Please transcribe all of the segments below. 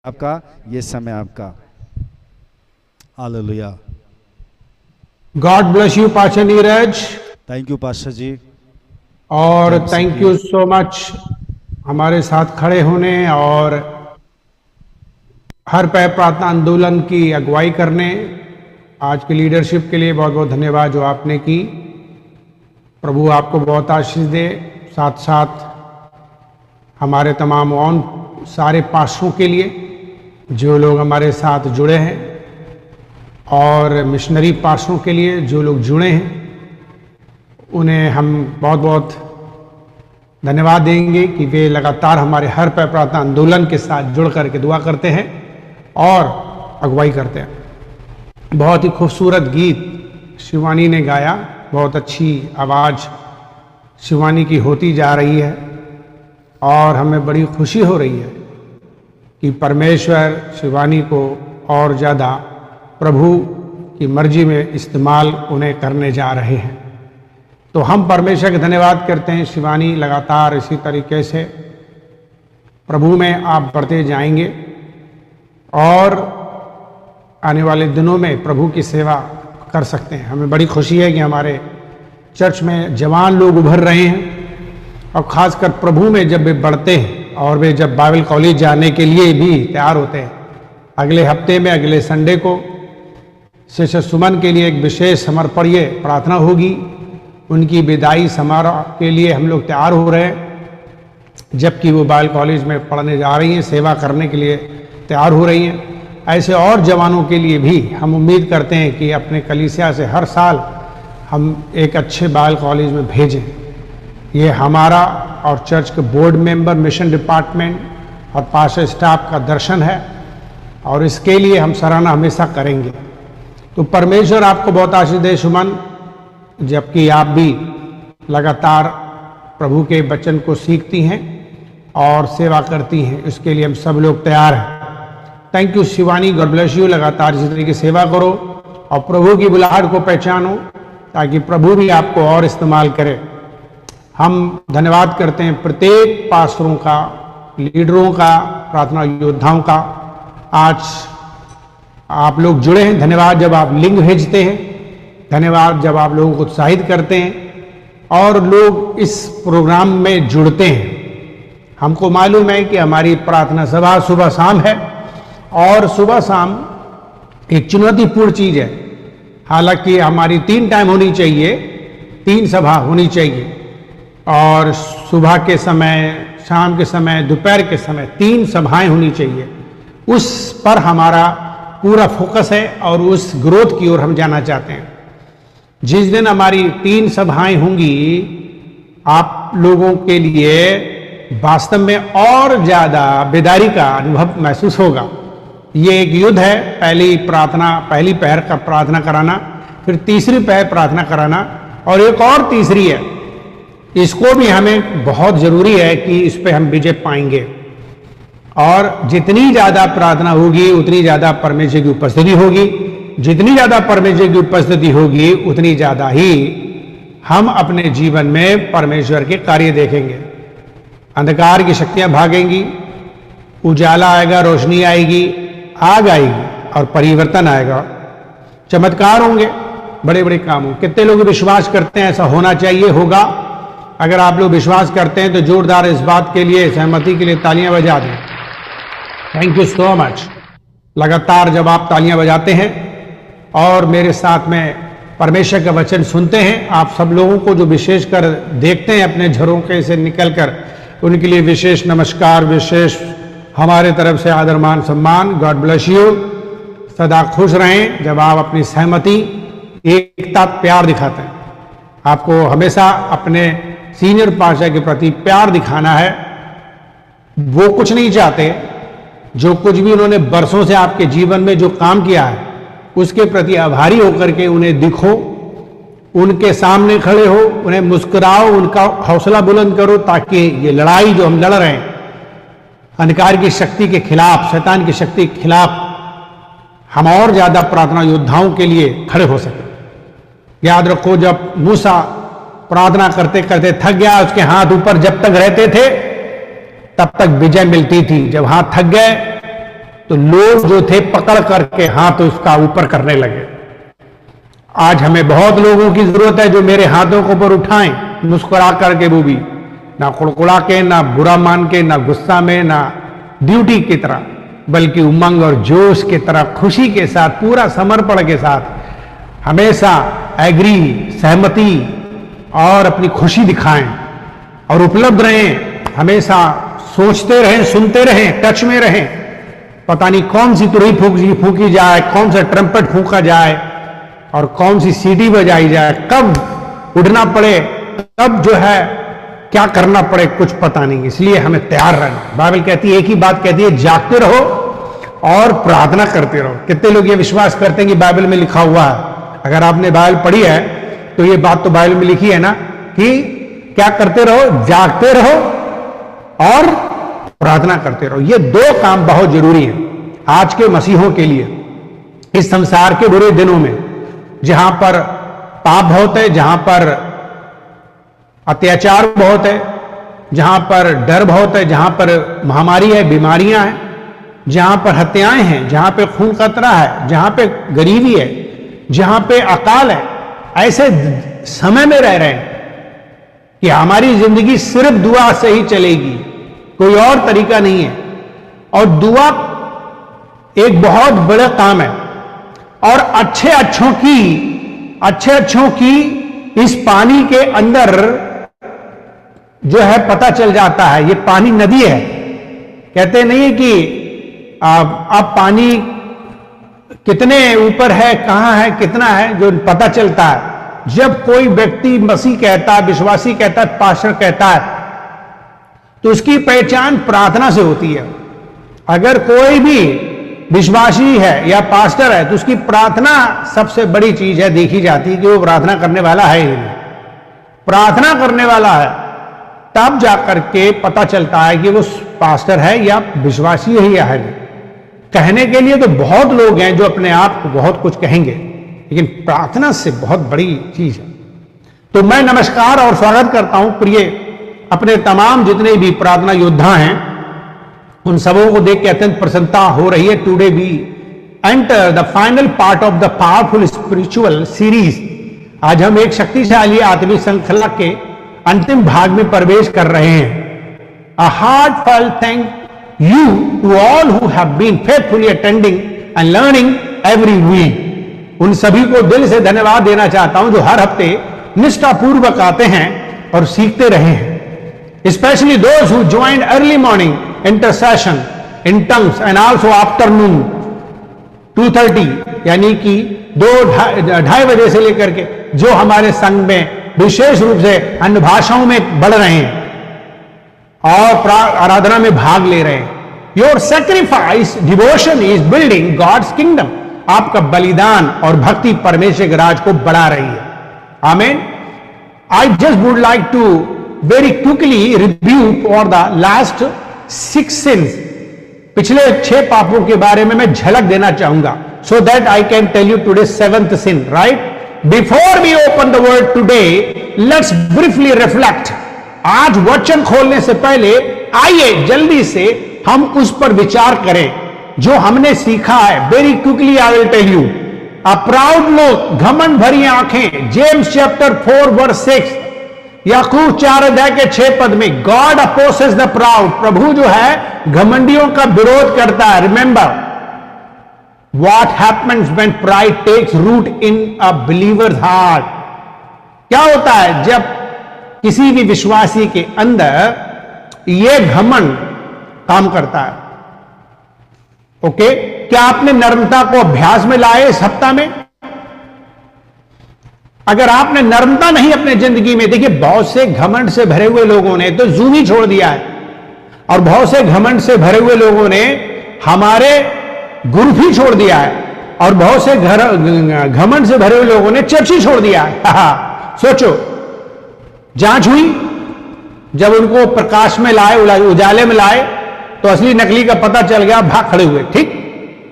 आपका ये समय आपका। Hallelujah. God bless you pastor Neeraj. Thank you pastor ji. और थैंक यू सो मच हमारे साथ खड़े होने और हर पैर प्रार्थना आंदोलन की अगुवाई करने। आज की लीडरशिप के लिए बहुत बहुत धन्यवाद जो आपने की। प्रभु आपको बहुत आशीष दे। साथ साथ हमारे तमाम ऑन सारे पास्टरों के लिए जो लोग हमारे साथ जुड़े हैं और मिशनरी पास्टरों के लिए जो लोग जुड़े हैं, उन्हें हम बहुत बहुत धन्यवाद देंगे कि वे लगातार हमारे हर पैर प्रार्थना आंदोलन के साथ जुड़ करके दुआ करते हैं और अगुवाई करते हैं। बहुत ही खूबसूरत गीत शिवानी ने गाया। बहुत अच्छी आवाज़ शिवानी की होती जा रही है और हमें बड़ी खुशी हो रही है कि परमेश्वर शिवानी को और ज़्यादा प्रभु की मर्जी में इस्तेमाल उन्हें करने जा रहे हैं। तो हम परमेश्वर का धन्यवाद करते हैं। शिवानी लगातार इसी तरीके से प्रभु में आप बढ़ते जाएंगे और आने वाले दिनों में प्रभु की सेवा कर सकते हैं। हमें बड़ी खुशी है कि हमारे चर्च में जवान लोग उभर रहे हैं और ख़ासकर प्रभु में जब वे बढ़ते हैं और वे जब बाइबल कॉलेज जाने के लिए भी तैयार होते हैं। अगले हफ्ते में अगले संडे को शिष्य सुमन के लिए एक विशेष समर्पणीय प्रार्थना होगी। उनकी विदाई समारोह के लिए हम लोग तैयार हो रहे हैं, जबकि वो बाइबल कॉलेज में पढ़ने जा रही हैं, सेवा करने के लिए तैयार हो रही हैं। ऐसे और जवानों के लिए भी हम उम्मीद करते हैं कि अपने कलीसिया से हर साल हम एक अच्छे बाइबल कॉलेज में भेजें। ये हमारा और चर्च के बोर्ड मेंबर, मिशन डिपार्टमेंट और पास्टर स्टाफ का दर्शन है और इसके लिए हम सराहना हमेशा करेंगे। तो परमेश्वर आपको बहुत आशीष दे सुमन, जबकि आप भी लगातार प्रभु के वचन को सीखती हैं और सेवा करती हैं। इसके लिए हम सब लोग तैयार हैं। Thank you Shivani, God bless you. लगातार इसी तरीके की सेवा करो और प्रभु की बुलाहट को पहचानो ताकि प्रभु भी आपको और इस्तेमाल करे। हम धन्यवाद करते हैं प्रत्येक पास्टरों का, लीडरों का, प्रार्थना योद्धाओं का। आज आप लोग जुड़े हैं। धन्यवाद जब आप लिंक भेजते हैं, धन्यवाद जब आप लोगों को उत्साहित करते हैं और लोग इस प्रोग्राम में जुड़ते हैं। हमको मालूम है कि हमारी प्रार्थना सभा सुबह शाम है और सुबह शाम एक चुनौतीपूर्ण चीज है। हालांकि हमारी 3 टाइम होनी चाहिए, 3 सभा होनी चाहिए और सुबह के समय, शाम के समय, दोपहर के समय 3 सभाएं होनी चाहिए। उस पर हमारा पूरा फोकस है और उस ग्रोथ की ओर हम जाना चाहते हैं। जिस दिन हमारी 3 सभाएं होंगी, आप लोगों के लिए वास्तव में और ज्यादा बेदारी का अनुभव महसूस होगा। ये एक युद्ध है। पहली पहर का प्रार्थना कराना, फिर तीसरी पहर प्रार्थना कराना और एक और तीसरी है। इसको भी हमें बहुत जरूरी है कि इस पे हम विजय पाएंगे और जितनी ज्यादा प्रार्थना होगी उतनी ज्यादा परमेश्वर की उपस्थिति होगी। जितनी ज्यादा परमेश्वर की उपस्थिति होगी उतनी ज्यादा ही हम अपने जीवन में परमेश्वर के कार्य देखेंगे। अंधकार की शक्तियां भागेंगी, उजाला आएगा, रोशनी आएगी, आग आएगी और परिवर्तन आएगा। चमत्कार होंगे, बड़े बड़े काम होंगे। कितने लोग विश्वास करते हैं ऐसा होना चाहिए, होगा? अगर आप लोग विश्वास करते हैं तो जोरदार इस बात के लिए, सहमति के लिए तालियां बजा दें। Thank you so much. लगातार जब आप तालियां बजाते हैं और मेरे साथ में परमेश्वर का वचन सुनते हैं, आप सब लोगों को जो विशेषकर देखते हैं अपने झरोखे से निकलकर, उनके लिए विशेष नमस्कार, विशेष हमारे तरफ से आदर मान सम्मान। God bless you. सदा खुश रहें जब आप अपनी सहमति, एकता, प्यार दिखाते हैं। आपको हमेशा अपने सीनियर पास्टर के प्रति प्यार दिखाना है। वो कुछ नहीं चाहते, जो कुछ भी उन्होंने बरसों से आपके जीवन में जो काम किया है उसके प्रति आभारी होकर के उन्हें दिखो, उनके सामने खड़े हो, उन्हें मुस्कुराओ, उनका हौसला बुलंद करो ताकि ये लड़ाई जो हम लड़ रहे हैं अंधकार की शक्ति के खिलाफ, शैतान की शक्ति के खिलाफ, हम और ज्यादा प्रार्थना योद्धाओं के लिए खड़े हो सके। याद रखो, जब मूसा प्रार्थना करते करते थक गया, उसके हाथ ऊपर जब तक रहते थे तब तक विजय मिलती थी। जब हाथ थक गए तो लोग जो थे पकड़ करके हाथ उसका ऊपर करने लगे। आज हमें बहुत लोगों की जरूरत है जो मेरे हाथों को ऊपर उठाएं, मुस्कुरा करके, वो भी ना कुड़कुड़ा के, ना बुरा मान के, ना गुस्सा में, ना ड्यूटी की तरह, बल्कि उमंग और जोश की तरह, खुशी के साथ, पूरा समर्पण के साथ हमेशा एग्री, सहमति और अपनी खुशी दिखाएं और उपलब्ध रहें, हमेशा सोचते रहें, सुनते रहें, टच में रहें। पता नहीं कौन सी तुरही फूकी जाए, कौन सा ट्रम्पेट फूका जाए और कौन सी सीटी बजाई जाए, कब उठना पड़े, कब जो है क्या करना पड़े, कुछ पता नहीं। इसलिए हमें तैयार रहना। बाइबल कहती है, एक ही बात कहती है, जागते रहो और प्रार्थना करते रहो। कितने लोग ये विश्वास करते हैं कि बाइबल में लिखा हुआ है? अगर आपने बाइबल पढ़ी है तो ये बात तो बाइबल में लिखी है ना कि क्या करते रहो? जागते रहो और प्रार्थना करते रहो। ये दो काम बहुत जरूरी है आज के मसीहों के लिए, इस संसार के बुरे दिनों में, जहां पर पाप बहुत है, जहां पर अत्याचार बहुत है, जहां पर डर बहुत है, जहां पर महामारी है, बीमारियां हैं, जहां पर हत्याएं हैं, जहां पे खून खतरा है, जहां पे गरीबी है, जहां पे अकाल है, ऐसे समय में रह रहे हैं कि हमारी जिंदगी सिर्फ दुआ से ही चलेगी, कोई और तरीका नहीं है। और दुआ एक बहुत बड़ा काम है और अच्छे अच्छों की इस पानी के अंदर जो है पता चल जाता है। ये पानी नदी है, कहते नहीं है कि अब पानी कितने ऊपर है, कहां है, कितना है, जो पता चलता है जब कोई व्यक्ति मसीह कहता है, विश्वासी कहता है, पास्टर कहता है, तो उसकी पहचान प्रार्थना से होती है। अगर कोई भी विश्वासी है या पास्टर है तो उसकी प्रार्थना सबसे बड़ी चीज है, देखी जाती है कि वो प्रार्थना करने वाला है ही नहीं। प्रार्थना करने वाला है तब जाकर के पता चलता है कि वो पास्टर है या विश्वासी है या है नहीं। कहने के लिए तो बहुत लोग हैं जो अपने आप को बहुत कुछ कहेंगे, लेकिन प्रार्थना से बहुत बड़ी चीज है। तो मैं नमस्कार और स्वागत करता हूं प्रिय अपने तमाम जितने भी प्रार्थना योद्धा हैं, उन सबों को देख के अत्यंत प्रसन्नता हो रही है। Today we enter the final part of the powerful spiritual series. आज हम एक शक्तिशाली आत्मिक श्रृंखला के अंतिम भाग में प्रवेश कर रहे हैं। A heartful thank you to all who have been faithfully attending and learning every week। उन सभी को दिल से धन्यवाद देना चाहता हूं जो हर हफ्ते निष्ठापूर्वक आते हैं और सीखते रहे हैं। Especially those who joined early morning intercession in tongues and also afternoon 2:30 यानी कि 2-2:30 बजे से लेकर के जो हमारे संघ में विशेष रूप से अन्य भाषाओं में बढ़ रहे हैं और आराधना में भाग ले रहे हैं। Your sacrifice devotion is building God's kingdom. आपका बलिदान और भक्ति परमेश्वर के राज को बढ़ा रही है। आमीन। I just would like to very quickly review for the last 6 sins. पिछले 6 पापों के बारे में मैं झलक देना चाहूंगा, so that I can tell you today 7th sin, right? Before we open the word today, let's briefly reflect. आज वचन खोलने से पहले आइए जल्दी से हम उस पर विचार करें जो हमने सीखा है। Very quickly I will tell you. A proud look, घमंड भरी आंखें। जेम्स चैप्टर 4 वर्स 6, याकूब 4 अध्याय के 6 पद में, गॉड अपोजेस द प्राउड। प्रभु जो है घमंडियों का विरोध करता है। Remember what happens when pride takes root in a believer's heart. क्या होता है जब किसी भी विश्वासी के अंदर यह घमंड काम करता है? ओके, क्या आपने नर्मता को अभ्यास में लाए इस हफ्ता में? अगर आपने नर्मता नहीं अपने जिंदगी में, देखिए बहुत से घमंड से भरे हुए लोगों ने तो जूम ही छोड़ दिया है, और बहुत से घमंड से भरे हुए लोगों ने हमारे ग्रुप ही छोड़ दिया है, और बहुत से घमंड से भरे हुए लोगों ने चर्च ही छोड़ दिया है। सोचो, जांच हुई, जब उनको प्रकाश में लाए, उजाले में लाए, तो असली नकली का पता चल गया, भाग खड़े हुए। ठीक,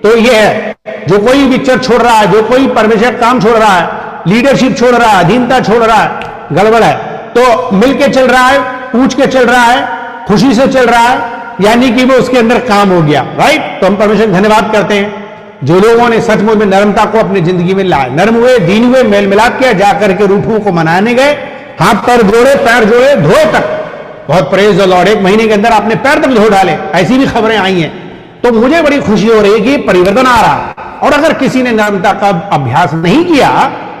तो ये है, जो कोई भी चर्च छोड़ रहा है, जो कोई परमेश्वर काम छोड़ रहा है, लीडरशिप छोड़ रहा है, अधीनता छोड़ रहा है, गड़बड़ है। तो मिलके चल रहा है, पूछ के चल रहा है, खुशी से चल रहा है, यानी कि वो उसके अंदर काम हो गया, राइट। तो हम परमेश्वर का धन्यवाद करते हैं जो लोगों ने सचमुच में नर्मता को अपनी जिंदगी में लाया, नर्म हुए, दीन हुए, मेल मिलाप किया, जाकर के रूठों को मनाने गए, हाथ पैर जोड़े, धोए तक। बहुत प्रेज द लॉर्ड, 1 महीने के अंदर आपने पैर तक धो डाले, ऐसी भी खबरें आई हैं। तो मुझे बड़ी खुशी हो रही है कि परिवर्तन आ रहा। और अगर किसी ने नर्मता का अभ्यास नहीं किया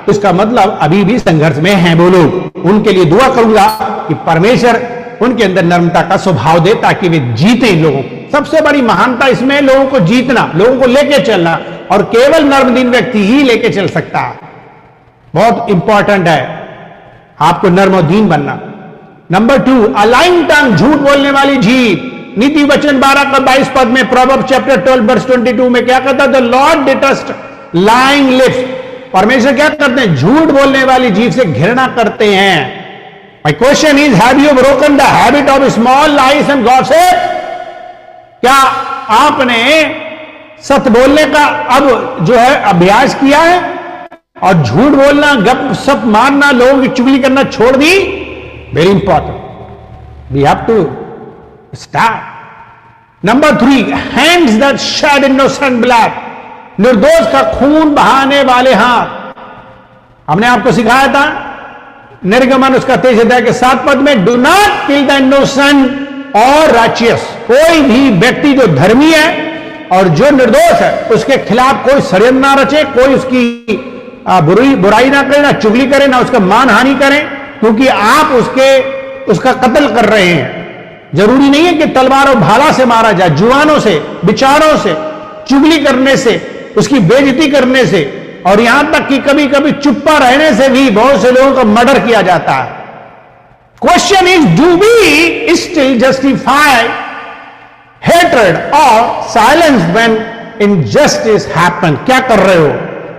तो इसका मतलब अभी भी संघर्ष में हैं वो लोग। उनके लिए दुआ करूंगा कि परमेश्वर उनके अंदर नर्मता का स्वभाव दे ताकि वे जीते लोगों को। सबसे बड़ी महानता इसमें लोगों को जीतना, लोगों को लेके चलना, और केवल नर्मदीन व्यक्ति ही लेके चल सकता है। बहुत इंपॉर्टेंट है आपको नर्म और दीन बनना। नंबर 2, अलाइंग टंग, झूठ बोलने वाली जीभ। नीति वचन 12 का 22 पद में, प्रोवर्ब्स चैप्टर 12 वर्स 22 में क्या कहता है? The Lord detest lying lips. परमेश्वर क्या करते हैं? झूठ बोलने वाली जीभ से घृणा करते हैं। My question is, have you broken the habit of small lies and gossip? क्या आपने सत्य बोलने का अब जो है अभ्यास किया है और झूठ बोलना, गप सप मारना, लोगों की चुगली करना छोड़ दी? Very important, we have to start. Number 3, hands that shed innocent blood, निर्दोष का खून बहाने वाले हाथ। हमने आपको सिखाया था निर्गमन उसका 23 अध्याय के 7 पद में, do not kill the innocent और राइचियस। कोई भी व्यक्ति जो धर्मी है और जो निर्दोष है उसके खिलाफ कोई षड्यंत्र ना रचे, कोई उसकी बुराई ना करे, ना चुगली करे, ना उसका मानहानि करें, क्योंकि आप उसका कत्ल कर रहे हैं। जरूरी नहीं है कि तलवार और भाला से मारा जाए, जुबानों से, विचारों से, चुगली करने से, उसकी बेइज्जती करने से, और यहां तक कि कभी कभी चुप्पा रहने से भी बहुत से लोगों का मर्डर किया जाता है। Question is, do we still justify hatred और साइलेंस व्हेन इनजस्टिस हैपन? क्या कर रहे हो?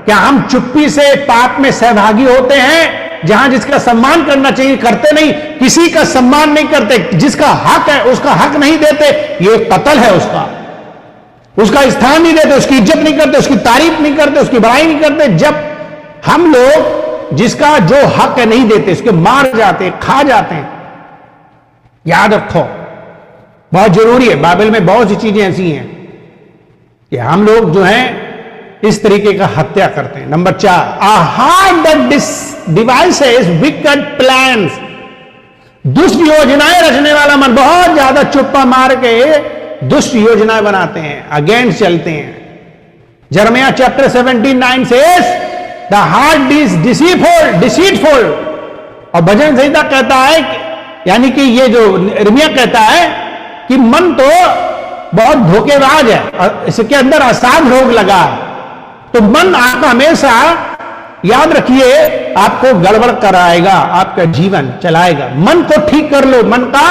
क्या हम चुप्पी से पाप में सहभागी होते हैं? जहां जिसका सम्मान करना चाहिए करते नहीं, किसी का सम्मान नहीं करते, जिसका हक है उसका हक नहीं देते, ये कत्ल है उसका स्थान नहीं देते, उसकी इज्जत नहीं करते, उसकी तारीफ नहीं करते, उसकी बड़ाई नहीं करते। जब हम लोग जिसका जो हक है नहीं देते, उसके मार जाते, खा जाते हैं। याद रखो, बहुत जरूरी है। बाइबल में बहुत सी चीजें ऐसी हैं कि हम लोग जो हैं इस तरीके का हत्या करते हैं। Number 4, a heart that devises wicked plans, दुष्ट योजनाएं रचने वाला मन। बहुत ज्यादा चुप्पा मार के दुष्ट योजनाएं बनाते हैं, अगेंस्ट चलते हैं। जर्मिया chapter 17:9 says, the heart is deceitful। और भजन संहिता कहता है, यानी कि ये जो यिर्मयाह कहता है कि मन तो बहुत धोखेबाज है और इसके अंदर असाध रोग लगा है। तो मन आपका हमेशा, याद रखिए, आपको गड़बड़ कराएगा, आपका जीवन चलाएगा। मन को ठीक कर लो, मन का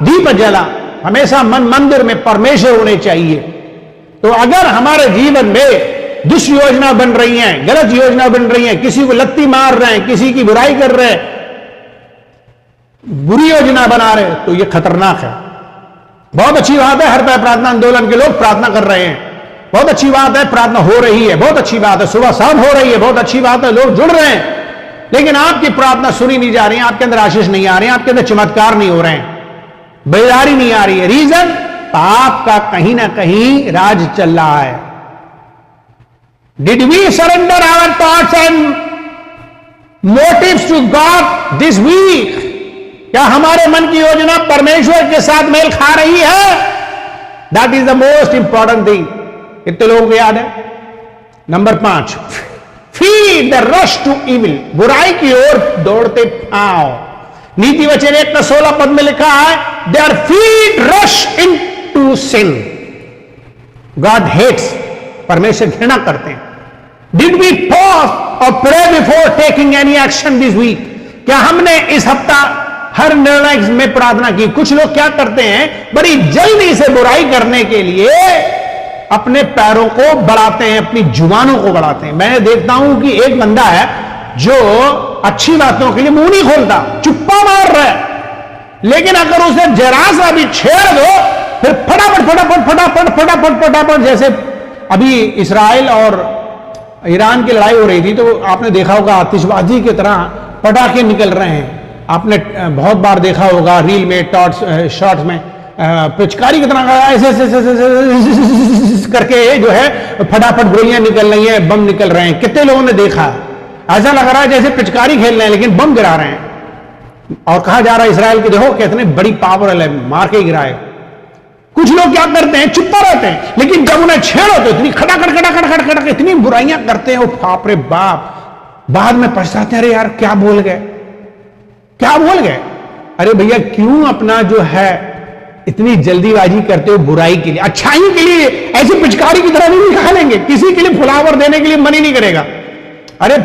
दीप जला। हमेशा मन मंदिर में परमेश्वर होने चाहिए। तो अगर हमारे जीवन में दुष्ट योजना बन रही है, गलत योजना बन रही है, किसी को लत्ती मार रहे हैं, किसी की बुराई कर रहे हैं, बुरी योजना बना रहे, तो यह खतरनाक है। बहुत अच्छी बात है, हर पै प्रार्थना आंदोलन के लोग प्रार्थना कर रहे हैं, बहुत अच्छी बात है, प्रार्थना हो रही है, बहुत अच्छी बात है, सुबह शाम हो रही है, बहुत अच्छी बात है, लोग जुड़ रहे हैं, लेकिन आपकी प्रार्थना सुनी नहीं जा रही है, आपके अंदर आशीष नहीं आ रही है, आपके अंदर चमत्कार नहीं हो रहे हैं, बेदारी नहीं आ रही है। रीजन, पाप का कहीं ना कहीं राज चल रहा है। Did we surrender our thoughts and motives to God this week? क्या हमारे मन की योजना परमेश्वर के साथ मेल खा रही है? That is the most important thing. कितने लोगों को याद है? Number 5, feet the rush to evil, बुराई की ओर दौड़ते आओ। नीति वचन 1 का 16 पद में लिखा है, they are feet rush into sin, God hates, परमेश्वर घृणा करते हैं। डिड वी पॉज और pray before taking any action this week? क्या हमने इस हफ्ता हर निर्णय में प्रार्थना की? कुछ लोग क्या करते हैं, बड़ी जल्दी से बुराई करने के लिए अपने पैरों को बढ़ाते हैं, अपनी जुबानों को बढ़ाते हैं। मैं देखता हूं कि एक बंदा है जो अच्छी बातों के लिए मुंह नहीं खोलता, चुप्पा मार रहा है, लेकिन अगर उसे जरा सा भी छेड़ दो फिर फटाफट फटाफट फटाफट फटाफट फटाफट, जैसे अभी इस्राइल और ईरान की लड़ाई हो रही थी, तो आपने देखा होगा आतिशबाजी की तरह पटाखे निकल रहे हैं। आपने बहुत बार देखा होगा रील में, शॉर्ट्स में, पिचकारी कितना ऐसे ऐसे करके जो है फटाफट गोलियां निकल रही हैं, बम निकल रहे हैं। कितने लोगों ने देखा, ऐसा लग रहा है जैसे पिचकारी खेल रहे हैं लेकिन बम गिरा रहे हैं। और कहा जा रहा है इसराइल की देखो कितनी बड़ी पावर है, मार के गिराए। कुछ लोग क्या करते हैं, चुप्पा रहते हैं, लेकिन जब उन्हें छेड़ो तो इतनी खटाखट खटाखट खटाखट इतनी बुराइयां करते हैं, वो बाप रे बाप। बाद में पछताते हैं, अरे यार क्या बोल गए, क्या बोल गए। अरे भैया क्यों अपना जो है इतनी जल्दीबाजी करते हो बुराई के लिए, अच्छाई के लिए ऐसी पिचकारी की तरह नहीं खा लेंगे, किसी के लिए फुलावर देने के लिए मन ही नहीं करेगा। अरे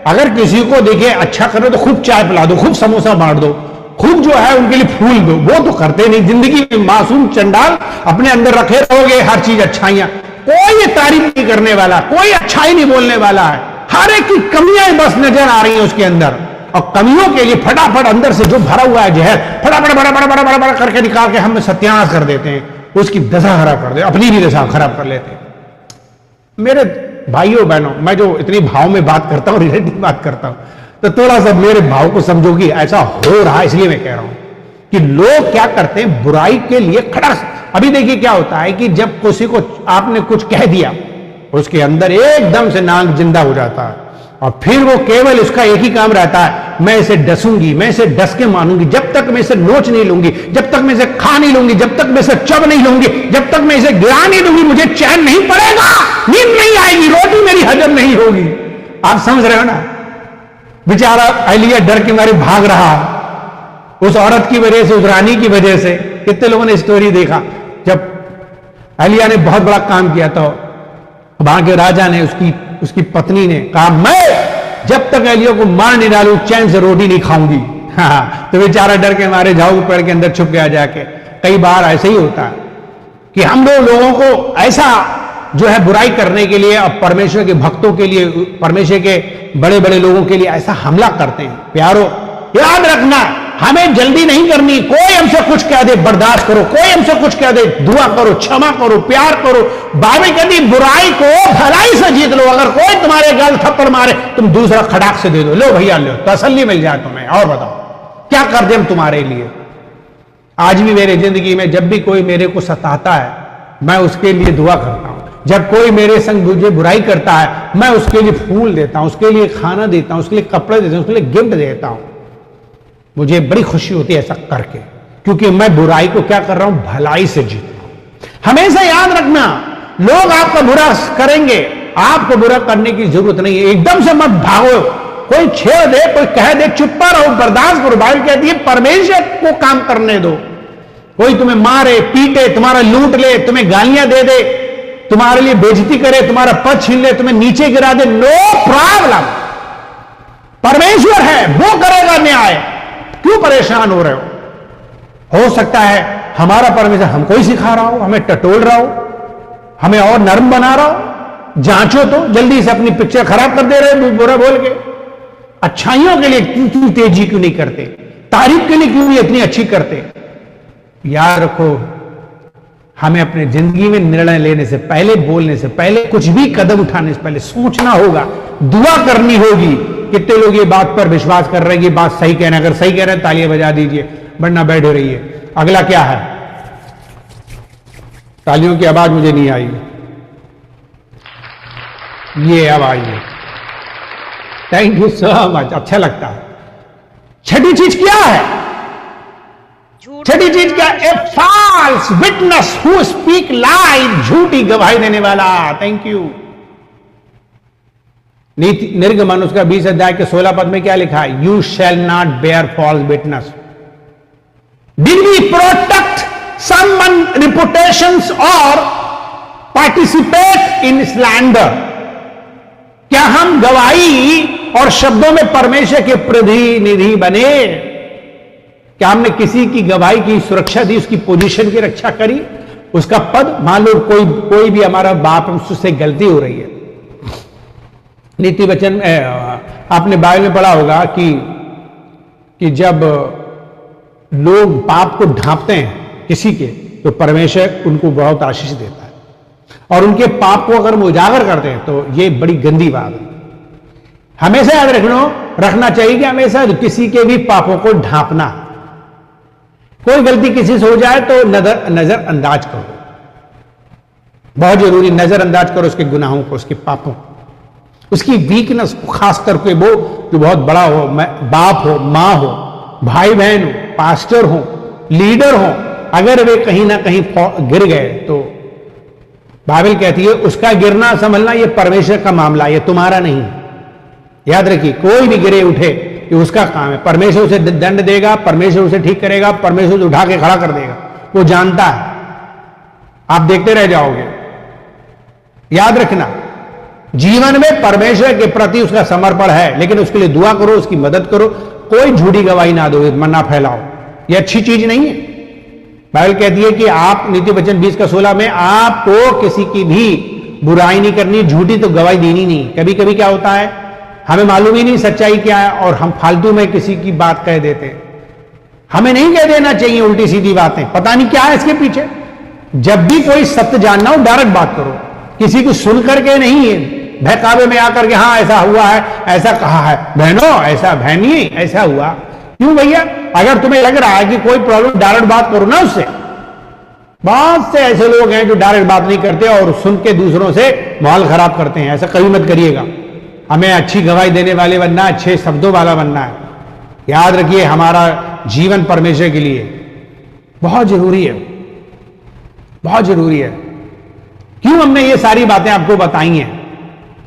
अगर किसी को देखे अच्छा करो तो खूब चाय पिला दो, खूब समोसा बांट दो, खूब जो है उनके लिए फूल दो, वो तो करते नहीं। जिंदगी में मासूम चंडाल अपने अंदर रखे रहोगे हर चीज अच्छाइयां, कोई तारीफ नहीं करने वाला, कोई अच्छाई नहीं बोलने वाला है। हर एक की कमियां बस नजर आ रही हैं उसके अंदर, और कमियों के लिए फटाफट अंदर से जो भरा हुआ है जहर फटाफट बड़ा बड़ा बड़ा बड़ा बड़ा करके निकाल के हम सत्यानाश कर देते हैं, उसकी दशा खराब कर दे, अपनी भी दशा खराब कर लेते हैं। मेरे भाइयों बहनों, मैं जो इतनी भाव में बात करता हूं, रिलेटिव बात करता हूं, तो थोड़ा सा मेरे भाव को समझो कि ऐसा हो रहा है। इसलिए मैं कह रहा हूं कि लोग क्या करते हैं बुराई के लिए खड़ा। अभी देखिए क्या होता है कि जब किसी को आपने कुछ कह दिया, उसके अंदर एकदम से नाक जिंदा हो जाता है, और फिर वो केवल उसका एक ही काम रहता है, मैं इसे डसूंगी, मैं इसे डस के मानूंगी, जब तक मैं इसे नोच नहीं लूंगी, जब तक मैं इसे खा नहीं लूंगी, जब तक मैं इसे चब नहीं लूंगी, जब तक मैं इसे गिरा नहीं दूंगी, मुझे चैन नहीं पड़ेगा, नींद नहीं आएगी, रोटी मेरी हजम नहीं होगी। आप समझ रहे हो ना। बेचारा एलिया डर के मारे भाग रहा, उस औरत की वजह से, उस रानी की वजह से। कितने लोगों ने स्टोरी देखा, जब एलिया ने बहुत बड़ा काम किया तो वहां के राजा ने, उसकी पत्नी ने कहा, मैं जब तक एलिया को मार नहीं डालू चैन से रोटी नहीं खाऊंगी। हाँ, तो बेचारा डर के मारे झाऊ के पेड़ के अंदर छुप गया जाके। कई बार ऐसे ही होता है कि हम लोगों को ऐसा जो है बुराई करने के लिए, अब परमेश्वर के भक्तों के लिए, परमेश्वर के बड़े बड़े लोगों के लिए ऐसा हमला करते हैं। प्यारो याद रखना, हमें जल्दी नहीं करनी। कोई हमसे कुछ कह दे बर्दाश्त करो, कोई हमसे कुछ कह दे दुआ करो, क्षमा करो, प्यार करो। बाइबल कहती बुराई को भलाई से जीत लो। अगर कोई तुम्हारे गाल थप्पड़ मारे, तुम दूसरा खड़ाक से दे दो, लो भैया लो, तसल्ली मिल जाए तुम्हें। और बताओ क्या कर दे हम तुम्हारे लिए। आज भी मेरे जिंदगी में जब भी कोई मेरे को सताता है, मैं उसके लिए दुआ करता हूं। जब कोई मेरे संग मुझे बुराई करता है, मैं उसके लिए फूल देता हूं, उसके लिए खाना देता हूं, उसके लिए कपड़े देता हूं, उसके लिए गिफ्ट देता हूं। मुझे बड़ी खुशी होती है ऐसा करके, क्योंकि मैं बुराई को क्या कर रहा हूं, भलाई से जीत रहा हूं। हमेशा याद रखना, लोग आपका बुरा करेंगे, आपको बुरा करने की जरूरत नहीं है। एकदम से मत भागो, कोई छेड़ दे, कोई कह दे, चुप्पा रहो, बर्दाश्त करो। बाइबल कहती है परमेश्वर को काम करने दो। कोई तुम्हें मारे, पीटे, तुम्हारा लूट ले, तुम्हें गालियां दे दे, तुम्हारे लिए बेइज्जती करे, तुम्हारा पद छीन ले, तुम्हें नीचे गिरा दे, नो प्रॉब्लम। परमेश्वर है, वो करेगा न्याय। क्यों परेशान हो रहे हो सकता है हमारा परमेश्वर हमको ही सिखा रहा हो, हमें टटोल रहा हो, हमें और नरम बना रहा हो। जांचो तो, जल्दी से अपनी पिक्चर खराब कर दे रहे हो बुरा बोल के। अच्छाइयों के लिए क्यों तेजी क्यों नहीं करते, तारीफ के लिए क्यों इतनी अच्छी करते। याद रखो, हमें अपने जिंदगी में निर्णय लेने से पहले, बोलने से पहले, कुछ भी कदम उठाने से पहले सोचना होगा, दुआ करनी होगी। कितने लोग ये बात पर विश्वास कर रहे हैं कि बात सही कह रहे हैं। अगर सही कह रहे हैं तालियां बजा दीजिए, वरना बैठे रहिए। अगला क्या है, तालियों की आवाज मुझे नहीं आई, ये अब आई है। थैंक यू सो मच, अच्छा लगता है। छठी चीज क्या है, छठी चीज क्या, ए फॉल्स विटनेस हु स्पीक लाई, झूठी गवाही देने वाला। Thank you. नीति निर्गमन उसका 20 अध्याय के 16 पद में क्या लिखा है, you shall not bear false witness. Did we protect someone reputations और पार्टिसिपेट इन स्लैंडर। क्या हम गवाही और शब्दों में परमेश्वर के प्रतिनिधि बने? क्या हमने किसी की गवाही की सुरक्षा दी, उसकी पोजीशन की रक्षा करी, उसका पद। मान लो कोई भी हमारा बाप, उससे गलती हो रही है। नीति वचन आपने बाइबल में पढ़ा होगा कि जब लोग पाप को ढांपते हैं किसी के, तो परमेश्वर उनको बहुत आशीष देता है, और उनके पाप को अगर हम उजागर करते हैं तो ये बड़ी गंदी बात है। हमेशा याद रखना चाहिए कि हमेशा किसी के भी पापों को ढांपना, कोई गलती किसी से हो जाए तो नजरअंदाज करो, बहुत जरूरी, नजरअंदाज करो उसके गुनाहों को, उसके पापों, उसकी वीकनेस को, खास करके वो जो बहुत बड़ा हो, बाप हो, मां हो, भाई बहन हो, पास्टर हो, लीडर हो, अगर वे कहीं ना कहीं गिर गए तो बाइबल कहती है उसका गिरना संभलना ये परमेश्वर का मामला, ये तुम्हारा नहीं। याद रखिए, कोई भी गिरे उठे ये उसका काम है, परमेश्वर उसे दंड देगा, परमेश्वर उसे ठीक करेगा, परमेश्वर उसे उठा के खड़ा कर देगा, वो जानता है, आप देखते रह जाओगे। याद रखना, जीवन में परमेश्वर के प्रति उसका समर्पण है, लेकिन उसके लिए दुआ करो, उसकी मदद करो, कोई झूठी गवाही ना दो, ना फैलाओ, ये अच्छी चीज नहीं है। बाइबल कहती है कि आप, नीति वचन 20:16 में, आपको किसी की भी बुराई नहीं करनी, झूठी तो गवाही देनी नहीं। कभी कभी क्या होता है, हमें मालूम ही नहीं सच्चाई क्या है और हम फालतू में किसी की बात कह देते हैं। हमें नहीं कह देना चाहिए उल्टी सीधी बातें, पता नहीं क्या है इसके पीछे। जब भी कोई सत्य जानना हो डायरेक्ट बात करो, किसी को सुन करके नहीं है बहकावे में आकर के हाँ ऐसा हुआ है, ऐसा कहा है, बहनों ऐसा, बहनी ऐसा हुआ। क्यों भैया, अगर तुम्हें लग रहा है कि कोई प्रॉब्लम, डायरेक्ट बात करो ना उससे। बहुत से ऐसे लोग हैं जो डायरेक्ट बात नहीं करते और सुन के दूसरों से माहौल खराब करते हैं, ऐसा कभी मत करिएगा। हमें अच्छी गवाही देने वाले बनना, अच्छे शब्दों वाला बनना है। याद रखिए, हमारा जीवन परमेश्वर के लिए बहुत जरूरी है, बहुत जरूरी है। क्यों हमने ये सारी बातें आपको बताई हैं?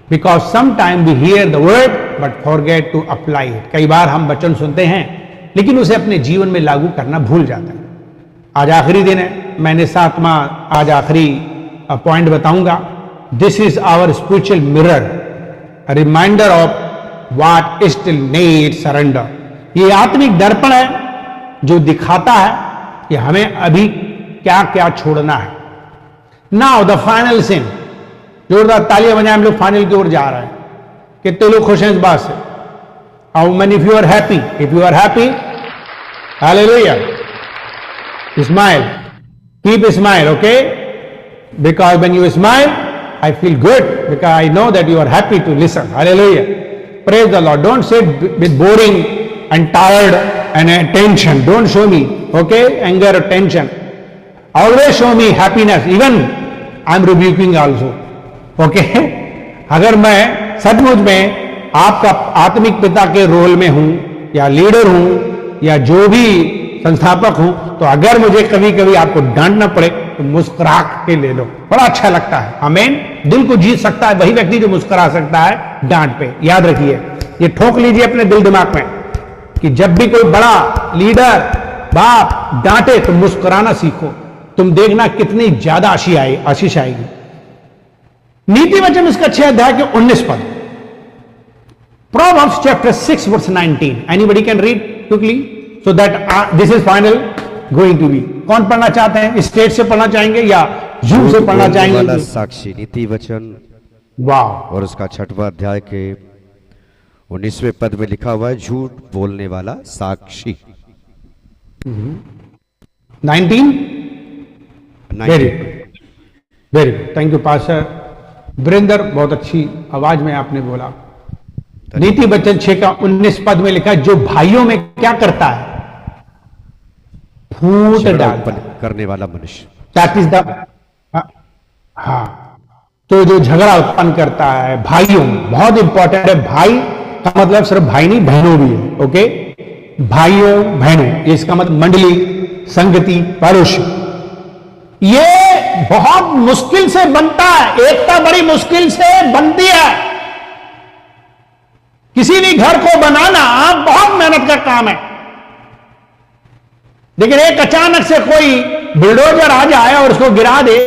Because some time we hear the word but forget to apply it. कई बार हम वचन सुनते हैं लेकिन उसे अपने जीवन में लागू करना भूल जाते हैं। आज आखिरी दिन है, मैंने 7वां आज आखिरी पॉइंट बताऊंगा। This is our spiritual mirror, reminder of what still need surrender. ये आत्मिक दर्पण है जो दिखाता है कि हमें अभी क्या क्या छोड़ना है। नाउ द फाइनल सिन, जोरदार तालियां बजाएं, हम लोग फाइनल की ओर जा रहे हैं। कितने लोग खुश हैं इस बात से? How many if you are happy? If you are happy, hallelujah, smile, keep smile, okay, because when you smile I feel good because I know that you are happy to listen. Hallelujah. Praise the Lord. Don't sit with boring and tired and tension. Don't show me, okay, anger or tension. Always show me happiness. Even I am rebuking also. Okay. अगर मैं सचमुच में आपका आत्मिक पिता के role में हूं या लीडर हूं या जो भी संस्थापक हूं, तो अगर मुझे कभी कभी आपको डांटना पड़े तो मुस्कुरा के ले लो, बड़ा अच्छा लगता है। आमीन। दिल को जीत सकता है वही व्यक्ति जो मुस्कुरा सकता है डांट पे। याद रखिए, ये ठोक लीजिए अपने दिल दिमाग में कि जब भी कोई बड़ा लीडर, बाप डांटे तो मुस्कुराना सीखो, तुम देखना कितनी ज्यादा आशीष आएगी। नीति वचन उसका 6 अध्याय के 19 पद, Proverbs chapter 6 verse 19. Anybody can read quickly so that this is final going to be. कौन पढ़ना चाहते हैं? स्टेट से पढ़ना चाहेंगे या जूम से पढ़ना चाहेंगे? साक्षी, नीति वचन, वाह। और उसका 6वां अध्याय के 19वें पद में लिखा हुआ है, झूठ बोलने वाला साक्षी। 19 very good, thank you pastor Virendra, बहुत अच्छी आवाज में आपने बोला। नीति वचन 6 का 19 पद में लिखा, जो भाइयों में क्या करता है? फूट डालता करने वाला मनुष्य। दैट इज द, हाँ, तो जो झगड़ा उत्पन्न करता है भाइयों, बहुत इंपॉर्टेंट है। भाई का मतलब सिर्फ भाई नहीं, बहनों भी है, ओके, भाइयों बहनों, इसका मतलब मंडली, संगति, पड़ोसी। ये बहुत मुश्किल से बनता है, एकता बड़ी मुश्किल से बनती है। किसी भी घर को बनाना बहुत मेहनत का काम है, लेकिन एक अचानक से कोई बुलडोजर आ जाए और उसको गिरा दे,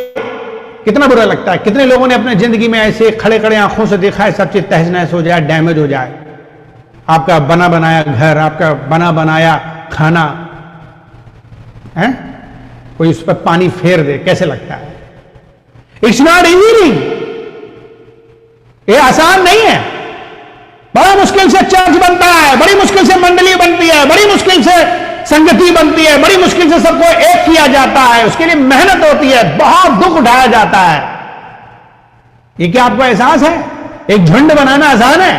कितना बुरा लगता है। कितने लोगों ने अपने जिंदगी में ऐसे खड़े खड़े आंखों से देखा है, सब चीज तहस नहस हो जाए, डैमेज हो जाए। आपका बना बनाया घर, आपका बना बनाया खाना है, कोई उस पर पानी फेर दे, कैसे लगता है? इट्स नॉट इजी, ये आसान नहीं है। बड़ा मुश्किल से चर्च बनता है, बड़ी मुश्किल से मंडली बनती है, बड़ी मुश्किल से संगति बनती है, बड़ी मुश्किल से सबको एक किया जाता है, उसके लिए मेहनत होती है, बहुत दुख उठाया जाता है। ये क्या आपको एहसास है? एक झुंड बनाना आसान है,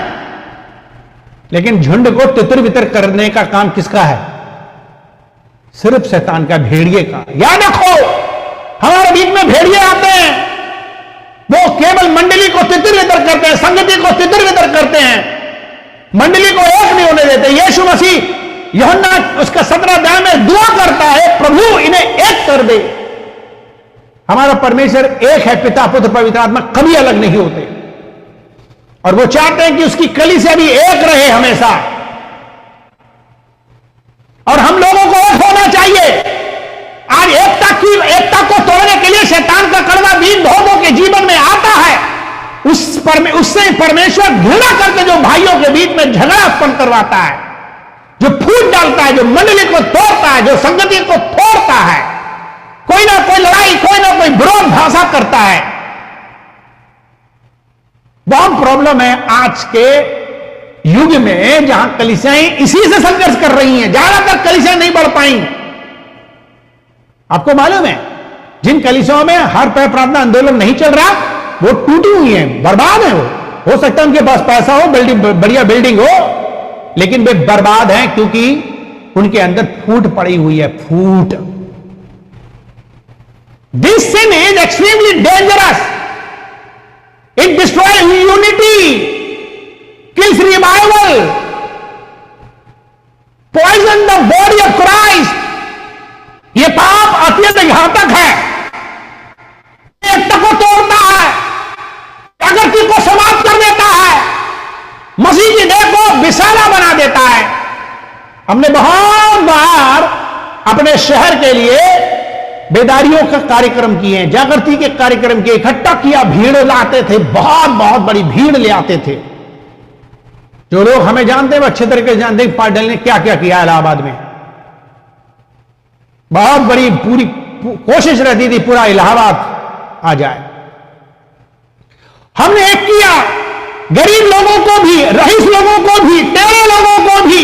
लेकिन झुंड को तितर बितर करने का काम किसका है? सिर्फ शैतान का, भेड़िए का। याद रखो, हमारे बीच में भेड़िए आते हैं, वो केवल मंडली को तितर-बितर करते हैं, संगति को तितर-बितर करते हैं, मंडली को एक नहीं होने देते। यीशु मसीह यूहन्ना उसका 17 अध्याय में दुआ करता है, प्रभु इन्हें एक कर दे। हमारा परमेश्वर एक है, पिता पुत्र पवित्र आत्मा, कभी अलग नहीं होते, और वो चाहते हैं कि उसकी कलीसिया भी एक रहे हमेशा, और हम लोगों को एक होना चाहिए। आज एकता को तोड़ने के लिए शैतान का कड़वा बीज बहुतों के जीवन में आता है। उससे परमेश्वर घृणा करके जो भाइयों के बीच में झगड़ा उत्पन्न करवाता है, जो फूट डालता है, जो मंडली को तोड़ता है, जो संगति को तोड़ता है, कोई ना कोई लड़ाई, कोई ना कोई विरोध भाषा करता है। बहुत प्रॉब्लम है आज के युग में, जहां कलीसियाएं इसी से संघर्ष कर रही हैं। ज्यादातर कलीसियाएं नहीं बढ़ पाई। आपको मालूम है, जिन कलीसियाओं में हर पैर प्रार्थना आंदोलन नहीं चल रहा, वो टूटी हुई हैं, बर्बाद है। वो हो सकता है उनके पास पैसा हो, बढ़िया बिल्डिंग हो, लेकिन वे बर्बाद हैं क्योंकि उनके अंदर फूट पड़ी हुई है, फूट। This sin is extremely dangerous. It destroy unity, kills revival, poison the body of Christ. यह पाप अत्यंत घातक है, एकता को तोड़ता है, प्रकृति को समाप्त कर देता है, मसीह की देह को विषैला बना देता है। हमने बहुत बार अपने शहर के लिए बेदारियों का कार्यक्रम किए, जागृति के कार्यक्रम किए, इकट्ठा किया, भीड़ लाते थे, बहुत बहुत बड़ी भीड़ ले आते थे। जो लोग हमें जानते हैं वो अच्छे तरीके से जानते हैं पाटिल ने क्या क्या किया इलाहाबाद में। बहुत बड़ी पूरी कोशिश रहती थी पूरा इलाहाबाद आ जाए। हमने एक किया, गरीब लोगों को भी, रईस लोगों को भी, टेढ़े लोगों को भी,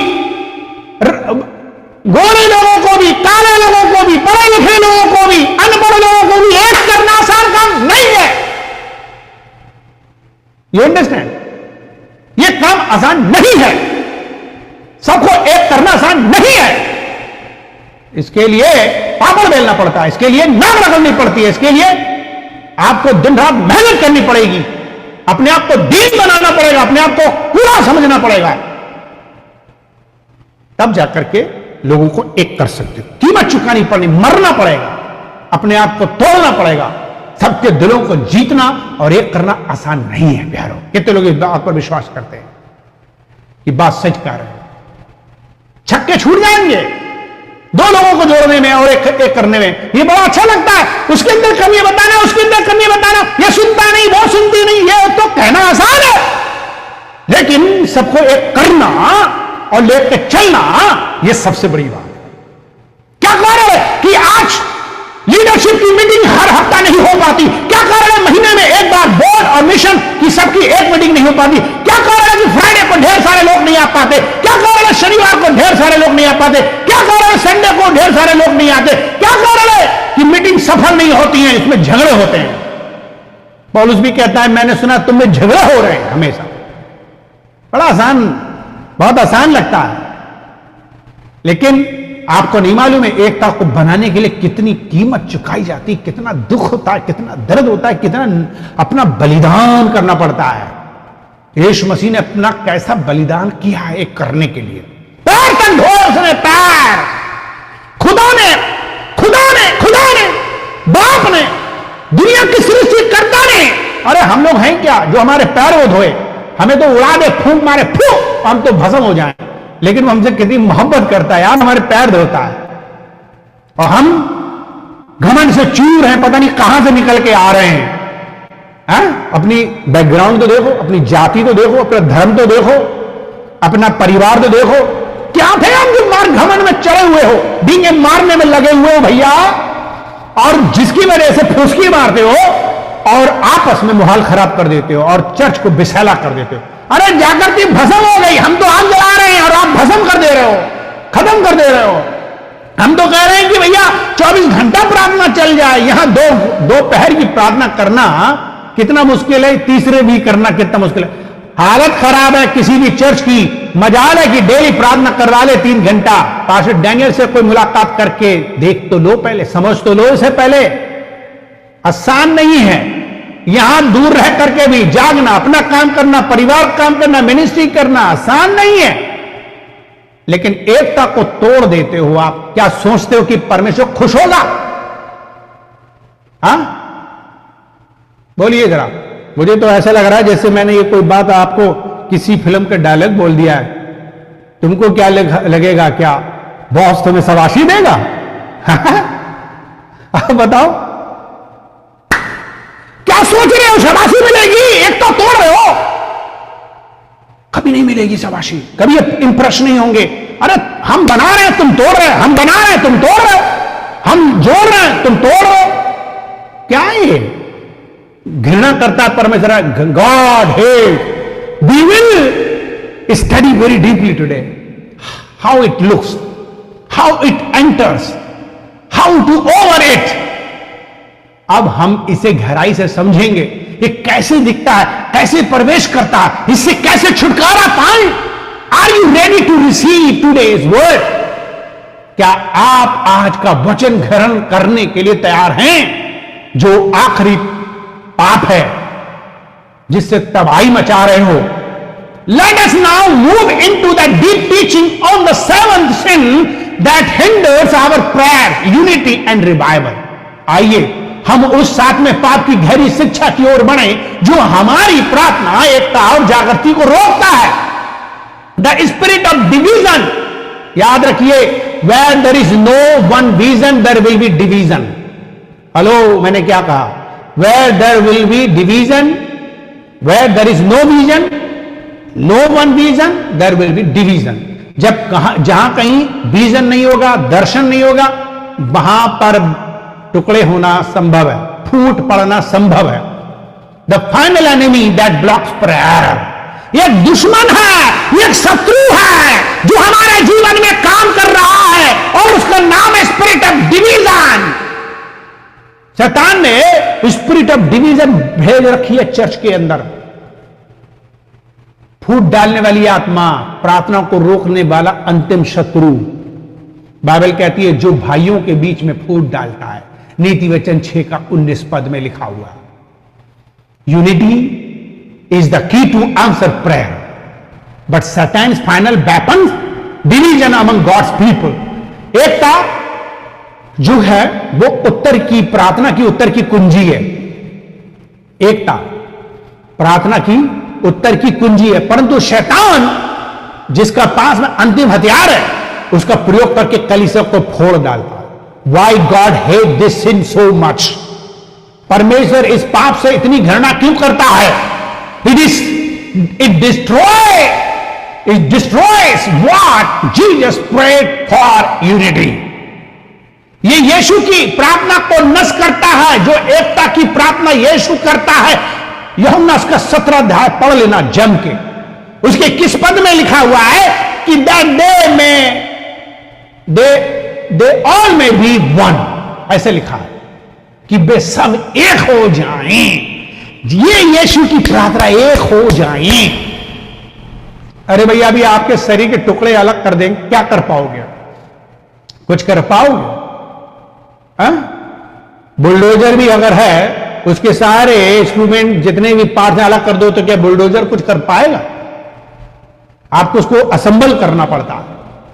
गोरे लोगों को भी, काले लोगों को भी, पढ़े लिखे लोगों को भी, अनपढ़ लोगों को भी एक करना आसान काम नहीं है। You understand? यह काम आसान नहीं है, सबको एक करना आसान नहीं है। इसके लिए पापड़ बेलना पड़ता है, इसके लिए नाक रगड़नी पड़ती है, इसके लिए आपको दिन रात मेहनत करनी पड़ेगी, अपने आप को दीन बनाना पड़ेगा, अपने आप को पूरा समझना पड़ेगा, तब जाकर के लोगों को एक कर सकते। कीमत चुकानी पड़नी, मरना पड़ेगा, अपने आप को तोड़ना पड़ेगा, सबके दिलों को जीतना और एक करना आसान नहीं है प्यारों। कितने लोग इस बात पर विश्वास करते हैं? ये बात सच कह रहे हैं। छक्के छूट जाएंगे दो लोगों को जोड़ने में और एक करने में। ये बड़ा अच्छा लगता है, उसके अंदर कमी बताना, उसके अंदर कमी बताना, ये सुनता नहीं, वो सुनती नहीं, ये तो कहना आसान है, लेकिन सबको एक करना और लेके चलना, ये सबसे बड़ी बात है। क्या कारण है कि आज लीडरशिप की मीटिंग हर हफ्ता नहीं हो पाती? क्या कारण है महीने में एक बार बोर्ड और मिशन की सबकी एक मीटिंग नहीं हो पाती? क्या कारण है कि फ्राइडे को ढेर सारे लोग नहीं आ पाते? क्या कारण है शनिवार को ढेर सारे लोग नहीं आ पाते? क्या कारण है संडे को ढेर सारे लोग नहीं आते? क्या कारण है कि मीटिंग सफल नहीं होती है? इसमें झगड़े होते हैं। पौलुस भी कहता है, मैंने सुना तुम में झगड़े हो रहे हैं हमेशा। बड़ा आसान, बहुत आसान लगता है, लेकिन आपको नहीं मालूम है एकता को बनाने के लिए कितनी कीमत चुकाई जाती, कितना दुख होता है, कितना दर्द होता है, कितना अपना बलिदान करना पड़ता है। यीशु मसीह ने अपना कैसा बलिदान किया है एक करने के लिए। पैर तक धोए उसने, पैर। खुदा ने बाप ने, दुनिया की सृष्टि करता ने, अरे हम लोग हैं क्या जो हमारे पैर वो धोए? हमें तो उड़ा दे, फूंक मारे, फू, हम तो भस्म हो जाएं। लेकिन वो हमसे कितनी मोहब्बत करता है यार, हमारे पैर धोता है। और हम घमंड से चूर हैं, पता नहीं कहां से निकल के आ रहे हैं। अपनी बैकग्राउंड तो देखो, अपनी जाति तो देखो, अपना धर्म तो देखो, अपना परिवार तो देखो। क्या थे हम जो मार घमंड में चढ़े हुए हो, डींगे मारने में लगे हुए हो भैया, और जिसकी वजह से फुसकी मारते हो और आपस में माहौल खराब कर देते हो और चर्च को विषैला कर देते हो। अरे जागृति भस्म हो गई, हम तो आग जला रहे हैं और आप भस्म कर दे रहे हो, खत्म कर दे रहे हो। हम तो कह रहे हैं कि भैया 24 घंटा प्रार्थना चल जाए। यहां दो पहर की प्रार्थना करना कितना मुश्किल है, तीसरे भी करना कितना मुश्किल है। हालत खराब है किसी भी चर्च की, मजाल है कि डेली प्रार्थना करवा ले 3 घंटा। पास्टर डैनियल से कोई मुलाकात करके देख तो लो, पहले समझ तो लो इसे पहले। आसान नहीं है यहां दूर रह करके भी जागना, अपना काम करना, परिवार काम करना, मिनिस्ट्री करना आसान नहीं है। लेकिन एकता को तोड़ देते हो आप। क्या सोचते हो कि परमेश्वर खुश होगा? हां, बोलिए जरा। मुझे तो ऐसा लग रहा है जैसे मैंने ये कोई बात आपको किसी फिल्म के डायलॉग बोल दिया है। तुमको क्या लगेगा, क्या बॉस तुम्हें शाबाशी देगा? आप बताओ, क्या सोच रहे हो? शाबाशी मिलेगी? एक तो तोड़ रहे हो, कभी नहीं मिलेगी शाबाशी, कभी इंप्रेस नहीं होंगे। अरे हम बना रहे हैं, तुम तोड़ रहे हो, हम बना रहे हैं, तुम तोड़ रहे हो, हम जोड़ रहे हैं, तुम तोड़ रहे हो। क्या है ये? घृणा करता है परमेश्वर। God hate. We will study very deeply today how it looks, how it enters, how to over it. अब हम इसे गहराई से समझेंगे, ये कैसे दिखता है, कैसे प्रवेश करता है, इससे कैसे छुटकारा पाए। Are you ready to receive today's word? क्या आप आज का वचन ग्रहण करने के लिए तैयार हैं? जो आखिरी पाप है जिससे तबाही मचा रहे हो। Let us now move into the deep teaching on the 7th sin that hinders our prayer, unity and revival. आइए हम उस 7वें पाप की गहरी शिक्षा की ओर बढ़े जो हमारी प्रार्थना, एकता और जागृति को रोकता है। The spirit of division. याद रखिए, where there is no one vision there will be division. Hello, मैंने क्या कहा? Where there will be division, where there is no vision, no one vision, there will be division. जहां कहीं vision नहीं होगा, दर्शन नहीं होगा, वहां पर टुकड़े होना संभव है, फूट पड़ना संभव है। The final enemy that blocks prayer, एक दुश्मन है, एक शत्रु है जो हमारे जीवन में काम कर रहा है और उसका नाम है स्पिरिट ऑफ डिवीजन। शैतान ने स्पिरिट ऑफ डिवीजन भेज रखी है चर्च के अंदर। फूट डालने वाली आत्मा, प्रार्थना को रोकने वाला अंतिम शत्रु। बाइबल कहती है जो भाइयों के बीच में फूट डालता है। नीति वचन 6 का 19 पद में लिखा हुआ, unity is the key to answer prayer but Satan's final weapon division among God's people. एकता जो है वो उत्तर की, प्रार्थना की उत्तर की कुंजी है। एकता प्रार्थना की उत्तर की कुंजी है, परंतु शैतान जिसका पास में अंतिम हथियार है उसका प्रयोग करके कलीसिया को फोड़ डालता है। Why God hate this sin so much? परमेश्वर इस पाप से इतनी घृणा क्यों करता है? It destroys what Jesus prayed for unity. ये यीशु की प्रार्थना को नष्ट करता है, जो एकता की प्रार्थना यीशु करता है। यूहन्ना उसका 17 अध्याय पढ़ लेना जम के। उसके किस पद में लिखा हुआ है कि दे ऑल में बी वन, ऐसे लिखा है कि वे सब एक हो जाएं। ये यीशु की प्रार्थना, एक हो जाएं। अरे भैया अभी आपके शरीर के टुकड़े अलग कर देंगे, क्या कर पाओगे? कुछ कर पाओगे? बुलडोजर भी अगर है, उसके सारे इंस्ट्रूमेंट जितने भी पार्ट अलग कर दो तो क्या बुलडोजर कुछ कर पाएगा? आपको उसको असेंबल करना पड़ता है,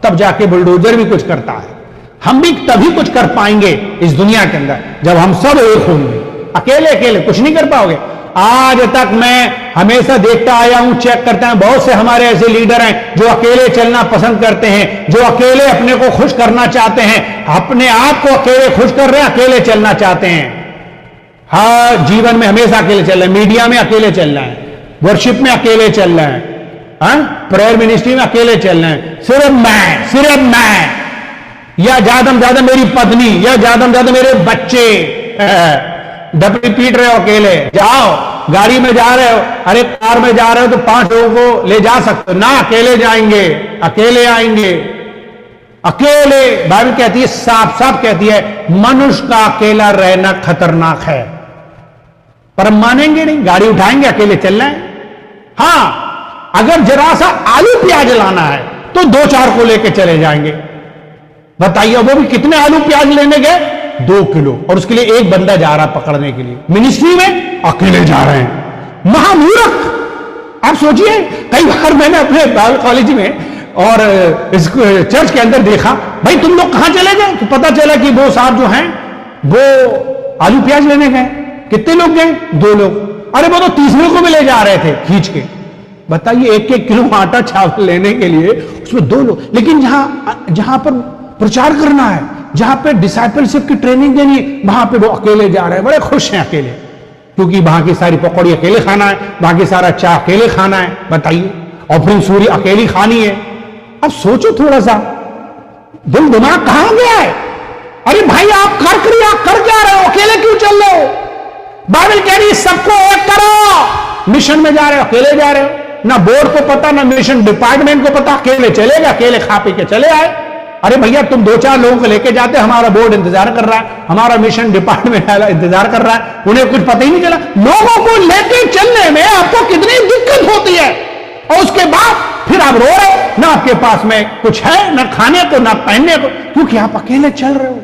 तब जाके बुलडोजर भी कुछ करता है। हम भी तभी कुछ कर पाएंगे इस दुनिया के अंदर जब हम सब एक होंगे। अकेले अकेले कुछ नहीं कर पाओगे। आज तक मैं हमेशा देखता आया हूं, चेक करता हूं, बहुत से हमारे ऐसे लीडर हैं जो अकेले चलना पसंद करते हैं, जो अकेले अपने को खुश करना चाहते हैं, अपने आप को अकेले खुश कर रहे हैं, अकेले चलना चाहते हैं। हाँ, जीवन में हमेशा अकेले चल रहे हैं, मीडिया में अकेले चल रहे हैं, वर्शिप में अकेले चल रहे हैं, प्रेयर मिनिस्ट्री में अकेले चल रहे हैं। सिर्फ मैं, या ज्यादा से ज्यादा मेरी पत्नी, या ज्यादा से ज्यादा मेरे बच्चे डपटी पीट रहे हो अकेले। जाओ, गाड़ी में जा रहे हो, अरे कार में जा रहे हो तो 5 लोगों को ले जा सकते हो ना, अकेले जाएंगे, अकेले आएंगे, अकेले। बाइबल कहती है, साफ साफ कहती है, मनुष्य का अकेला रहना खतरनाक है। पर हम मानेंगे नहीं, गाड़ी उठाएंगे, अकेले चल रहे हैं। हाँ, अगर जरा सा आलू प्याज लाना है तो 2-4 को लेके चले जाएंगे। बताइए, वो भी कितने आलू प्याज लेने गए? 2 किलो, और उसके लिए एक बंदा जा रहा पकड़ने के लिए। मिनिस्ट्री में अकेले जा रहे हैं, महामूर्ख। आप सोचिए, कई बार मैंने अपने बाइबल कॉलेज में और इस चर्च के अंदर देखा, भाई तुम लोग कहां चले गए? तो पता चला कि वो साहब जो हैं वो आलू प्याज लेने गए। कितने लोग गए? 2 लोग। अरे वो तो तीसरे को भी ले जा रहे थे खींच के। बताइए, 1-1 किलो आटा चावल लेने के लिए उसमें 2 लोग। लेकिन जहां पर प्रचार करना है, जहां पे डिसाइपलशिप की ट्रेनिंग देनी है, वहां पे वो अकेले जा रहे हैं। बड़े खुश हैं अकेले, क्योंकि वहां की सारी पकौड़ी अकेले खाना है, वहां की सारा चाय अकेले खाना है। बताइए, और फिर सूरी अकेली खानी है। अब सोचो थोड़ा सा, दिल दिमाग कहां गया है? अरे भाई, आप कर क्या रहे हो? अकेले क्यों चल रहे हो? बाइबल कह रही है सबको एक करो। मिशन में जा रहे हो, अकेले जा रहे हो। ना बोर्ड को पता, ना मिशन डिपार्टमेंट को पता, अकेले चले गए, अकेले खा पी के चले आए। अरे भैया, तुम 2-4 लोगों को लेके जाते, हमारा बोर्ड इंतजार कर रहा है, हमारा मिशन डिपार्टमेंट इंतजार कर रहा है, उन्हें कुछ पता ही नहीं चला। लोगों को लेके चलने में आपको कितनी दिक्कत होती है, और उसके बाद फिर आप रो रहे हो, ना आपके पास में कुछ है, ना खाने को, ना पहनने को, क्योंकि आप अकेले चल रहे हो।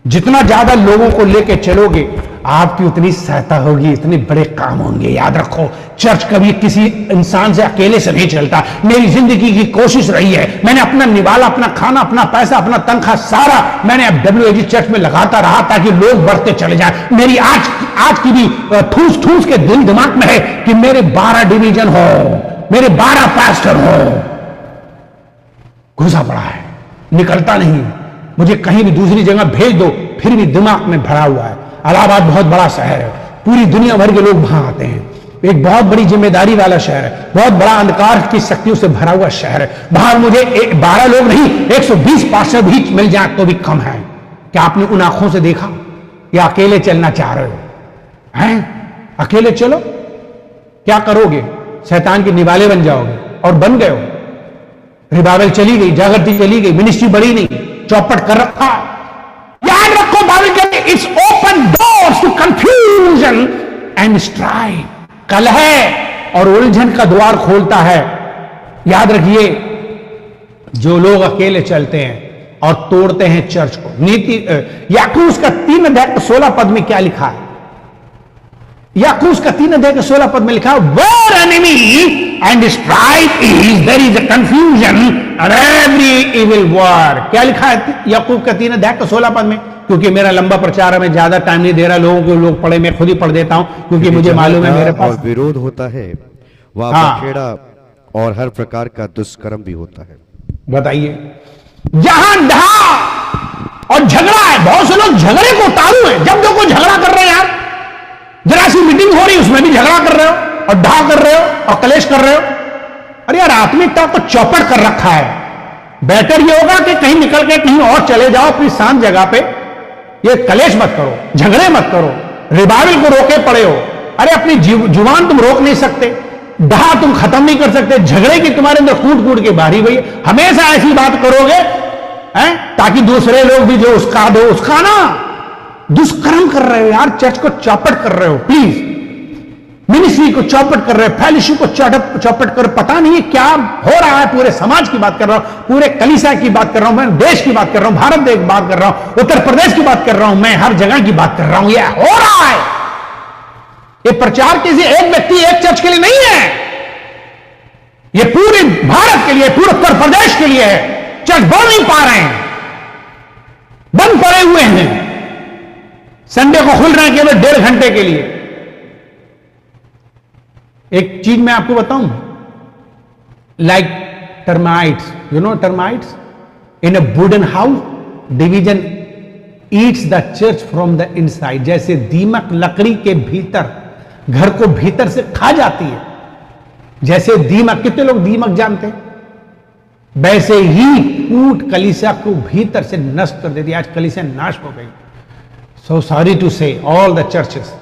जितना ज्यादा लोगों को लेके चलोगे, आपकी उतनी सहायता होगी, इतने बड़े काम होंगे। याद रखो, चर्च कभी किसी इंसान से अकेले से नहीं चलता। मेरी जिंदगी की कोशिश रही है, मैंने अपना निवाला, अपना खाना, अपना पैसा, अपना तनख्वाह सारा मैंने अब WAG चर्च में लगाता रहा, ताकि लोग बढ़ते चले जाएं। मेरी आज की भी ठूस के दिल दिमाग में है कि मेरे 12 डिवीजन हो, मेरे 12 पास्टर हो। घुसा पड़ा है, निकलता नहीं। मुझे कहीं भी दूसरी जगह भेज दो, फिर भी दिमाग में भरा हुआ है। इलाहाबाद बहुत बड़ा शहर है, पूरी दुनिया भर के लोग वहां आते हैं। एक बहुत बड़ी जिम्मेदारी वाला शहर है, बहुत बड़ा अंधकार की शक्तियों से भरा हुआ शहर है। वहां मुझे 12 लोग नहीं, 120 पास्टर भी मिल जाए तो भी कम है। क्या आपने उन आंखों से देखा? या अकेले चलना चाह रहे हो? हैं? अकेले चलो, क्या करोगे? शैतान के निवाले बन जाओगे, और बन गए हो। रिवाइवल चली गई, जागृति चली गई, मिनिस्ट्री बढ़ी नहीं, चौपट कर रखा। याद रखो, बाइबल कहती है it's open doors to confusion and strife. कलह और उलझन का द्वार खोलता है। याद रखिए, जो लोग अकेले चलते हैं और तोड़ते हैं चर्च को। नीति याकूब का 3 अध्याय 16 पद में क्या लिखा है? याकूब का 3 अध्याय 16 पद में लिखा है, where enemy and strife is, there is a confusion and every evil work. क्या लिखा है याकूब का 3 अध्याय 16 पद में? क्योंकि मेरा लंबा प्रचार है, मैं ज्यादा टाइम नहीं दे रहा, लोग पढ़े, मैं खुद ही पढ़ देता हूं, क्योंकि मुझे मालूम है मेरे पास और विरोध होता है, वहां बखेड़ा और हर प्रकार का दुष्कर्म भी होता है। बताइए, जहां ढा और झगड़ा है, बहुत से लोग झगड़े को उतारू है। जब देखो झगड़ा कर रहे हैं यार, जरा सी मीटिंग हो रही है उसमें भी झगड़ा कर रहे हो, और ढा कर रहे हो, और कलेश कर रहे हो। अरे यार, आत्मिकता को चौपट कर रखा है। बेटर ये होगा कि कहीं निकल के कहीं और चले जाओ, अपनी शांत जगह पे। ये कलेश मत करो, झगड़े मत करो, रिवाइवल को रोके पड़े हो। अरे अपनी जुबान तुम रोक नहीं सकते, ढा तुम खत्म नहीं कर सकते, झगड़े की तुम्हारे अंदर कूट के बारी हुई। हमेशा ऐसी बात करोगे हैं, ताकि दूसरे लोग भी जो उसका दो, उसका ना दुष्कर्म कर रहे हो यार। चर्च को चौपट कर रहे हो, प्लीज। मिनिस्ट्री को चौपट कर रहे हो, फेलोशिप को चौपट कर। पता नहीं क्या हो रहा है। पूरे समाज की बात कर रहा हूं, पूरे कलीसिया की बात कर रहा हूं, मैं देश की बात कर रहा हूं, भारत देश की बात कर रहा हूं, उत्तर प्रदेश की बात कर रहा हूं, मैं हर जगह की बात कर रहा हूं। यह हो रहा है। ये प्रचार किसी एक व्यक्ति, एक चर्च के लिए नहीं है, ये पूरे भारत के लिए, पूरे उत्तर प्रदेश के लिए है। चर्च बढ़ नहीं पा रहे हैं, बंद पड़े हुए हैं। संडे को खुल रहे हैं केवल 1.5 घंटे के लिए। एक चीज मैं आपको बताऊं, like termites, you know termites in a wooden house, division eats the church from the inside. जैसे दीमक लकड़ी के भीतर, घर को भीतर से खा जाती है, जैसे दीमक, कितने लोग दीमक जानते हैं, वैसे ही कूट कलीसिया को भीतर से नष्ट कर देती है। आज कलीसिया नाश हो गई। सो सॉरी टू से ऑल द चर्चेस,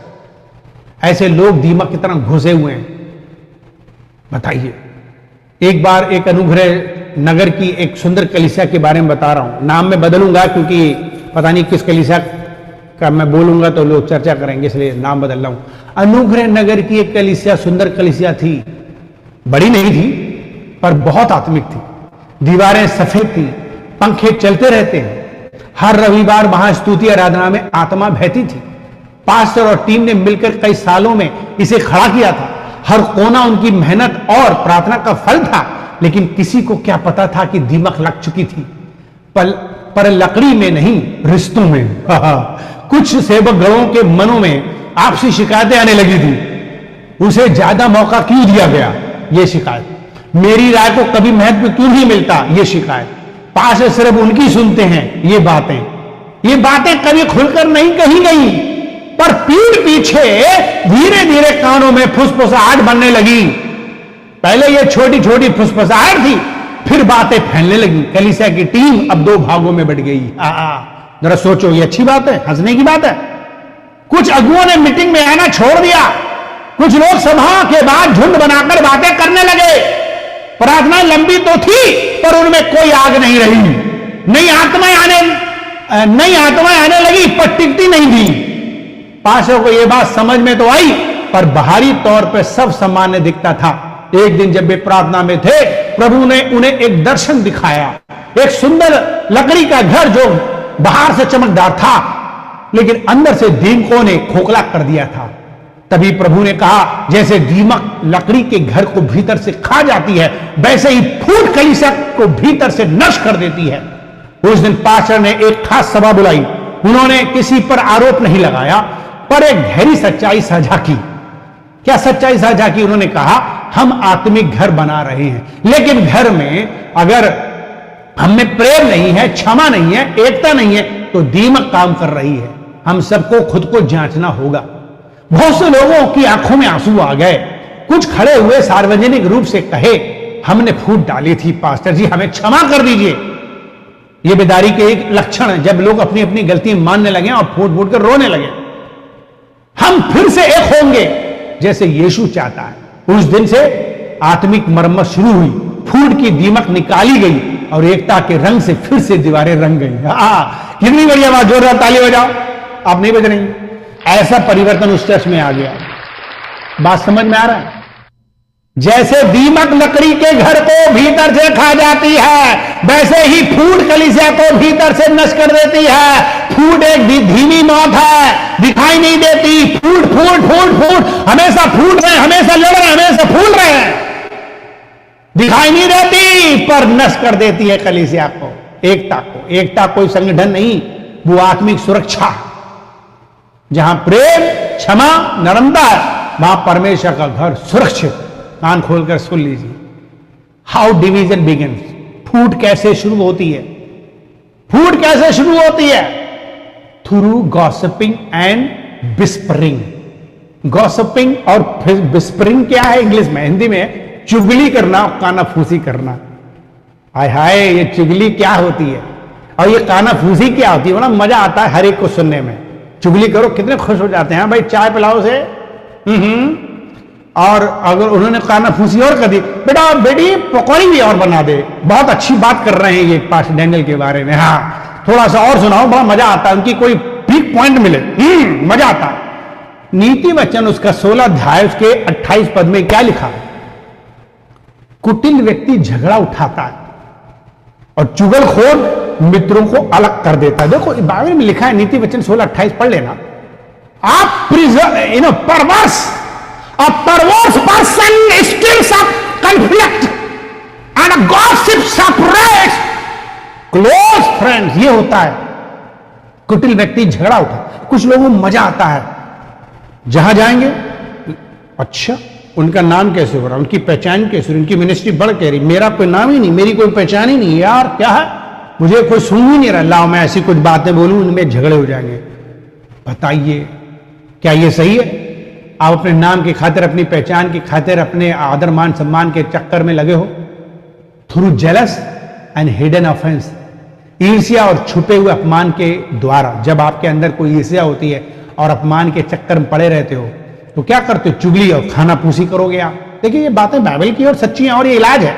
ऐसे लोग दीमक की तरह घुसे हुए हैं। बताइए, एक बार एक अनुग्रह नगर की एक सुंदर कलीसिया के बारे में बता रहा हूं। नाम मैं बदलूंगा क्योंकि पता नहीं किस कलीसिया का मैं बोलूंगा तो लोग चर्चा करेंगे, इसलिए नाम बदल रहा हूं। अनुग्रह नगर की एक कलीसिया, सुंदर कलीसिया थी। बड़ी नहीं थी पर बहुत आत्मिक थी। दीवारें सफेद थी, पंखे चलते रहते हैं। हर रविवार महास्तुति आराधना में आत्मा बहती थी। पास्टर और टीम ने मिलकर कई सालों में इसे खड़ा किया था। हर कोना उनकी मेहनत और प्रार्थना का फल था। लेकिन किसी को क्या पता था कि दीमक लग चुकी थी। पर लकड़ी में नहीं, रिश्तों में। कुछ सेवकगणों के मनों में आपसी शिकायतें आने लगी थी। उसे ज्यादा मौका क्यों दिया गया, यह शिकायत। मेरी राय को कभी महत्व क्यों नहीं मिलता, यह शिकायत। पास सिर्फ उनकी सुनते हैं, ये बातें कभी खुलकर नहीं कही गई, पर पीठ पीछे धीरे धीरे कानों में फुसफुसाहट बनने लगी। पहले ये छोटी छोटी फुसफुसाहट थी, फिर बातें फैलने लगी। कलीसिया की टीम अब दो भागों में बढ़ गई। जरा सोचो, ये अच्छी बात है, हंसने की बात है। कुछ अगुओं ने मीटिंग में आना छोड़ दिया। कुछ लोग सभा के बाद झुंड बनाकर बातें करने लगे। प्रार्थना लंबी तो थी, पर उनमें कोई आग नहीं रही। नई आत्माएं आने लगी, पर टिकती नहीं थी। पास्टर को यह बात समझ में तो आई, पर बाहरी तौर पर सब सामान्य दिखता था। एक दिन जब वे प्रार्थना में थे, प्रभु ने उन्हें एक दर्शन दिखाया। एक सुंदर लकड़ी का घर जो बाहर से चमकदार था, लेकिन अंदर से दीमकों ने खोखला कर दिया था। तभी प्रभु ने कहा, जैसे दीमक लकड़ी के घर को भीतर से खा जाती है, वैसे ही फूट कलीसिया को भीतर से नष्ट कर देती है। उस दिन पास्टर ने एक खास सभा बुलाई। उन्होंने किसी पर आरोप नहीं लगाया, पर एक गहरी सच्चाई साझा की। क्या सच्चाई साझा की? उन्होंने कहा, हम आत्मिक घर बना रहे हैं, लेकिन घर में अगर हमें प्रेम नहीं है, क्षमा नहीं है, एकता नहीं है, तो दीमक काम कर रही है। हम सबको खुद को जांचना होगा। बहुत से लोगों की आंखों में आंसू आ गए। कुछ खड़े हुए सार्वजनिक रूप से कहे, हमने फूट डाली थी, पास्टर जी हमें क्षमा कर दीजिए। यह बेदारी के एक लक्षण है, जब लोग अपनी अपनी गलती मानने लगे और फूट फूट कर रोने लगे। हम फिर से एक होंगे जैसे यीशु चाहता है। उस दिन से आत्मिक मरम्मत शुरू हुई। फूट की दीमक निकाली गई और एकता के रंग से फिर से दीवारें रंग गई। कितनी बढ़िया बात, जोरदार ताली बजाओ। आप नहीं बज रही। ऐसा परिवर्तन उस चर्च में आ गया। बात समझ में आ रहा है? जैसे दीमक लकड़ी के घर को भीतर से खा जाती है, वैसे ही फूट कलीसिया को भीतर से नष्ट कर देती है। फूट एक धीमी मौत है, दिखाई नहीं देती। फूट फूट फूट फूट, हमेशा फूट रहे, हमेशा लड़ रहे, हमेशा फूट रहे हैं, दिखाई नहीं देती, पर नष्ट कर देती है कलीसिया को, एकता को। एकता कोई संगठन नहीं, वो आत्मिक सुरक्षा। जहां प्रेम, क्षमा, नरमता है, वहां परमेश्वर का घर सुरक्षित। कान खोलकर सुन लीजिए। How division begins. फूट कैसे शुरू होती है? फूट कैसे शुरू होती है? Through gossiping and whispering. Gossiping और विस्परिंग क्या है इंग्लिश में? हिंदी में चुगली करना, कानाफूसी करना। हाय हाय, ये चुगली क्या होती है और ये कानाफूसी क्या होती है? बड़ा मजा आता है हर एक को सुनने में। चुगली करो, कितने खुश हो जाते हैं। भाई चाय पिलाओ से और अगर उन्होंने कानाफूसी और कर दी, बेटा बेटी पकौड़ी भी और बना दे, बहुत अच्छी बात कर रहे हैं ये पास्टर डैनियल के बारे में, हाँ थोड़ा सा और सुनाओ, बड़ा मजा आता है। उनकी कोई पीक पॉइंट मिले, मजा आता है। नीति वचन उसका 16 अध्याय उसके 28 पद में क्या लिखा? कुटिल व्यक्ति झगड़ा उठाता है और चुगलखोर मित्रों को अलग कर देता है। देखो बाइबल में लिखा है, नीति वचन 16:28 पढ़ लेना आप। परवर्स A perverse person stirs up conflict and a gossip separates close friends। ये होता है कुटिल व्यक्ति झगड़ा उठा। कुछ लोगों को मजा आता है, जहां जाएंगे अच्छा उनका नाम कैसे हो रहा, उनकी पहचान कैसे, उनकी मिनिस्ट्री बढ़ कह रही, मेरा कोई नाम ही नहीं, मेरी कोई पहचान ही नहीं, यार क्या है, मुझे कोई सुन ही नहीं रहा। लाओ मैं ऐसी कुछ बातें बोलूं, उनमें झगड़े हो जाएंगे। बताइए क्या ये सही है? आप अपने नाम की खातिर, अपनी पहचान की खातिर, अपने आदर मान सम्मान के चक्कर में लगे हो। Through jealous and hidden offence, ईर्ष्या और छुपे हुए अपमान के द्वारा। जब आपके अंदर कोई ईर्ष्या होती है और अपमान के चक्कर में पड़े रहते हो, तो क्या करते हो? चुगली और खानापूसी करोगे आप। देखिए ये बातें बाइबल की और सच्ची हैं और ये इलाज है।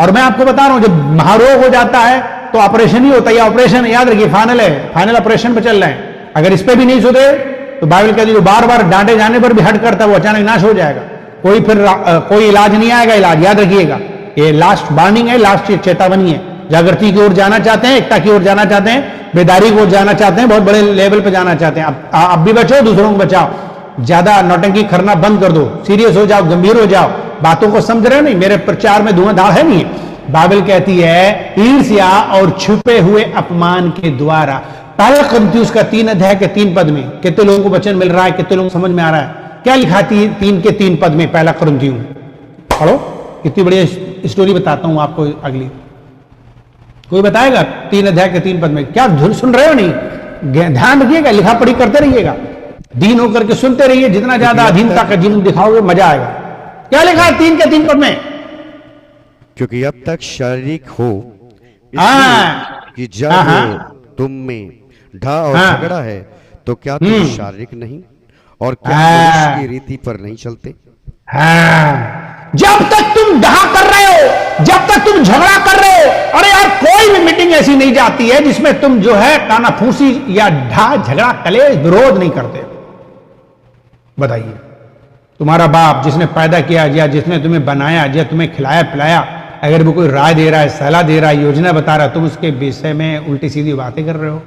और मैं आपको बता रहा हूं, जब महारोग हो जाता है तो ऑपरेशन ही होता है। ऑपरेशन याद रखिए, फाइनल है, फाइनल ऑपरेशन पे चल रहे हैं। अगर इस पे भी नहीं सुधरे तो बाइबल कहती है, जो बार बार डांटे जाने पर भी हट करता है वो अचानक नाश हो जाएगा। कोई इलाज नहीं आएगा। इलाज याद रखिएगा, ये लास्ट वार्निंग है, लास्ट चेतावनी है। जागृति की ओर जाना चाहते हैं, एकता की ओर जाना चाहते हैं, बेदारी की ओर जाना चाहते हैं, बहुत बड़े लेवल पर जाना चाहते हैं, अब भी बचो, दूसरों को बचाओ। ज्यादा नौटंकी करना बंद कर दो, सीरियस हो जाओ, गंभीर हो जाओ, बातों को समझ रहे हो नहीं, मेरे प्रचार में धुआंधार है नहीं। बाइबल कहती है ईर्ष्या और छुपे हुए अपमान के द्वारा। पहला कुरिन्थियों का 3 अध्याय के 3 पद में कितने लोगों को वचन मिल रहा है, कितने लोगों को समझ में आ रहा है? क्या लिखा 3 के 3 पद में पहला कुरिन्थियों? पढ़ो, कितनी बड़ी स्टोरी बताता हूं आपको अगली। कोई बताएगा 3 अध्याय के 3 पद में? क्या सुन रहे हो नहीं? ध्यान रखिएगा, लिखा पढ़ी करते रहिएगा, दीन होकर के सुनते रहिए। जितना ज्यादा अधीनता का जीवन दिखाओगे मजा आएगा। क्या लिखा है 3 के 3 पद में? क्योंकि अब तक शारीरिक हो, हाँ, कि जब तुम में ढा और झगड़ा है तो क्या तुम शारीरिक नहीं और क्या मनुष्य की रीति पर नहीं चलते? हाँ, जब तक तुम ढहा कर रहे हो, जब तक तुम झगड़ा कर रहे हो, अरे यार कोई भी मीटिंग ऐसी नहीं जाती है जिसमें तुम जो है कानाफूसी या ढा झगड़ा कलेश विरोध नहीं करते। बताइए, तुम्हारा बाप जिसने पैदा किया या जिसने तुम्हें बनाया या तुम्हें खिलाया पिलाया, अगर वो कोई राय दे रहा है, सलाह दे रहा है, योजना बता रहा है, तुम उसके विषय में उल्टी सीधी बातें कर रहे हो,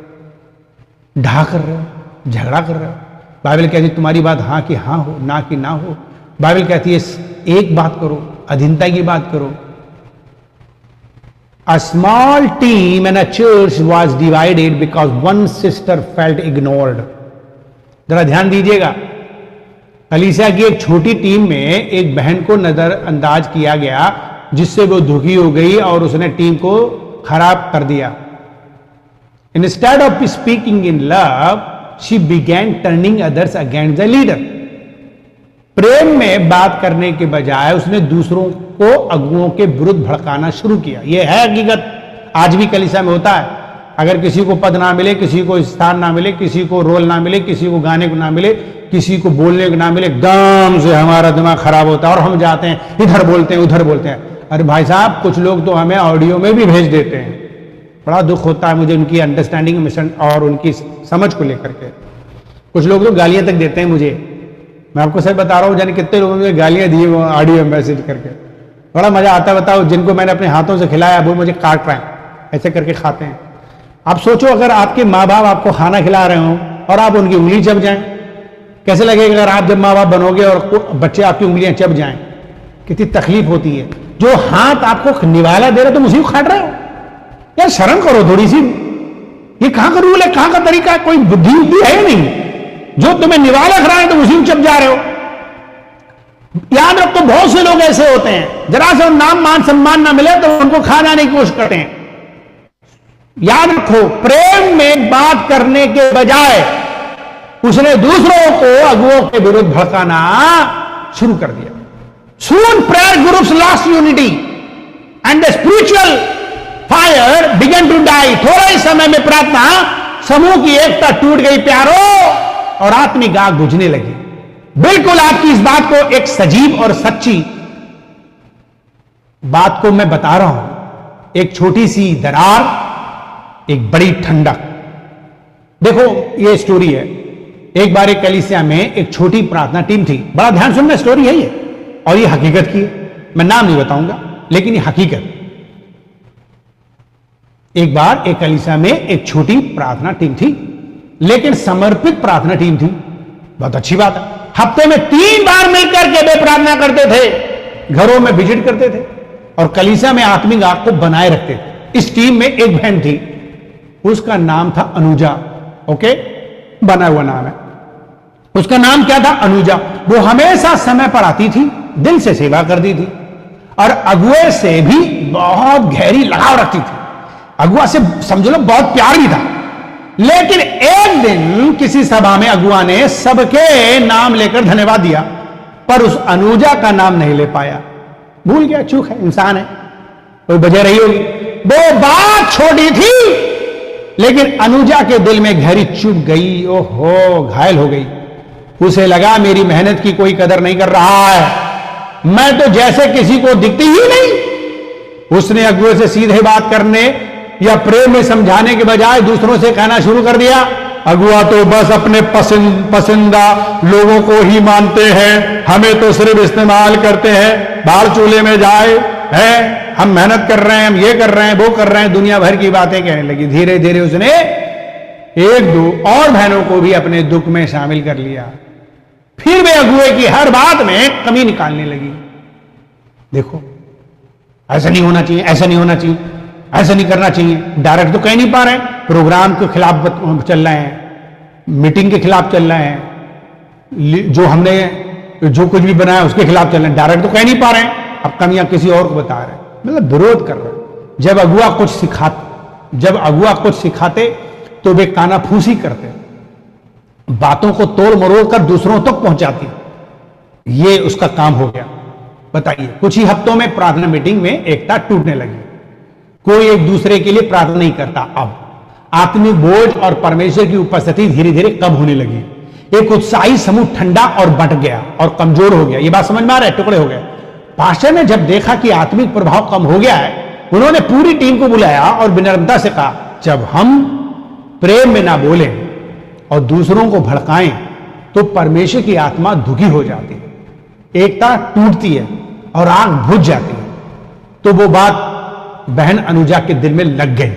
ढा कर रहे हो, झगड़ा कर रहे हो। बाइबल कहती है तुम्हारी बात हाँ की हाँ हो, ना की ना हो। बाइबल कहती है एक बात करो, अधीनता की बात करो। A small team and a church was divided because one sister felt ignored. जरा ध्यान दीजिएगा, कलीसिया की एक छोटी टीम में एक बहन को नजरअंदाज किया गया जिससे वो दुखी हो गई और उसने टीम को खराब कर दिया। Instead of speaking in love, she began turning others against the leader. प्रेम में बात करने के बजाय उसने दूसरों को अगुओं के विरुद्ध भड़काना शुरू किया। यह है हकीकत, आज भी कलीसिया में होता है। अगर किसी को पद ना मिले, किसी को स्थान ना मिले, किसी को रोल ना मिले, किसी को गाने को ना मिले, किसी को बोलने को ना मिले, एकदम से हमारा दिमाग खराब होता है और हम जाते हैं इधर बोलते हैं उधर बोलते हैं। अरे भाई साहब, कुछ लोग तो हमें ऑडियो में भी भेज देते हैं। बड़ा दुख होता है मुझे उनकी अंडरस्टैंडिंग मिशन और उनकी समझ को लेकर के। कुछ लोग तो गालियां तक देते हैं मुझे। मैं आपको सच बता रहा हूँ, जाने कितने लोगों ने गालियां दी वो ऑडियो मैसेज करके। बड़ा मजा आता है। बताओ, जिनको मैंने अपने हाथों से खिलाया वो मुझे काट रहे हैं, ऐसे करके खाते हैं। आप सोचो, अगर आपके माँ बाप आपको खाना खिला रहे हो और आप उनकी उंगली चब जाएं, कैसे लगेगा? अगर आप जब माँ बाप बनोगे और बच्चे आपकी उंगलियां चब जाएं, कितनी तकलीफ होती है। जो हाथ आपको निवाला दे रहे तुम उसी को खाट रहे हो। यार शर्म करो थोड़ी सी। ये कहां का रूल है, कहां का तरीका है? कोई बुद्धि है नहीं। जो तुम्हें निवाला खा रहे हैं तुम उसी को चप जा रहे हो। याद रखो, बहुत से लोग ऐसे होते हैं, जरा से नाम मान सम्मान ना मिले तो उनको खा जाने की कोशिश करते हैं। याद रखो, प्रेम में बात करने के बजाय उसने दूसरों को अगुओं के विरुद्ध भड़काना शुरू कर दिया। Soon prayer groups lost unity and the spiritual fire began to die. थोड़े ही समय में प्रार्थना समूह की एकता टूट गई प्यारो, और आत्मिक आग बुझने लगी। बिल्कुल आपकी इस बात को एक सजीव और सच्ची बात को मैं बता रहा हूं। एक छोटी सी दरार, एक बड़ी ठंडक। देखो, ये स्टोरी है। एक बार एक कलीसिया में एक छोटी प्रार्थना टीम थी। बड़ा ध्यान सुनना, स्टोरी है ये, और ये हकीकत की है। मैं नाम नहीं बताऊंगा, लेकिन ये हकीकत। एक बार एक कलीसिया में एक छोटी प्रार्थना टीम थी, लेकिन समर्पित प्रार्थना टीम थी। बहुत अच्छी बात है। हफ्ते में 3 बार मिलकर के वे प्रार्थना करते थे, घरों में विजिट करते थे और कलीसिया में आत्मिक आग को बनाए रखते थे। इस टीम में एक बहन थी, उसका नाम था अनुजा। ओके, बना हुआ नाम है। उसका नाम क्या था? अनुजा। वो हमेशा समय पर आती थी, दिल से सेवा करती थी और अगुए से भी बहुत गहरी लगाव रखती थी। अगुआ से समझ लो बहुत प्यार भी था। लेकिन एक दिन किसी सभा में अगुआ ने सबके नाम लेकर धन्यवाद दिया, पर उस अनुजा का नाम नहीं ले पाया। भूल गया, चूक है, इंसान है, कोई वजह रही होगी। वो बात छोटी थी, लेकिन अनुजा के दिल में गहरी चुभ गई। ओहो, घायल हो गई। उसे लगा मेरी मेहनत की कोई कदर नहीं कर रहा है, मैं तो जैसे किसी को दिखती ही नहीं। उसने अगुए से सीधे बात करने या प्रेम में समझाने के बजाय दूसरों से कहना शुरू कर दिया, अगुआ तो बस अपने पसंदीदा लोगों को ही मानते हैं, हमें तो सिर्फ इस्तेमाल करते हैं, बाहर चूल्हे में जाए है, हम मेहनत कर रहे हैं, हम ये कर रहे हैं, वो कर रहे हैं, दुनिया भर की बातें कहने लगी। धीरे धीरे उसने एक दो और बहनों को भी अपने दुख में शामिल कर लिया। फिर वे अगुए की हर बात में कमी निकालने लगी। देखो ऐसा नहीं होना चाहिए, ऐसा नहीं होना चाहिए, ऐसा नहीं करना चाहिए। डायरेक्ट तो कह नहीं पा रहे, प्रोग्राम के खिलाफ चल रहे हैं, मीटिंग के खिलाफ चल रहे हैं, जो हमने जो कुछ भी बनाया उसके खिलाफ चल रहे हैं। डायरेक्ट तो कह नहीं पा रहे हैं, अब कमियां किसी और को बता रहे हैं, मतलब विरोध कर रहे हैं। जब अगुआ कुछ सिखाते तो वे कानाफूसी करते, बातों को तोड़ मरोड़ कर दूसरों तक पहुंचाती। ये उसका काम हो गया। बताइए, कुछ ही हफ्तों में प्रार्थना मीटिंग में एकता टूटने लगी, कोई एक दूसरे के लिए प्रार्थना नहीं करता। अब आत्मिक बोझ और परमेश्वर की उपस्थिति धीरे धीरे कम होने लगी। एक उत्साही समूह ठंडा और बट गया और कमजोर हो गया। ये बात समझ में आ रहा है? टुकड़े हो गए। पास्टर ने जब देखा कि आत्मिक प्रभाव कम हो गया है, उन्होंने पूरी टीम को बुलाया और विनम्रता से कहा, जब हम प्रेम में ना बोलें और दूसरों को भड़काएं तो परमेश्वर की आत्मा दुखी हो जाती है, एकता टूटती है और आग बुझ जाती है। तो वो बात बहन अनुजा के दिल में लग गई।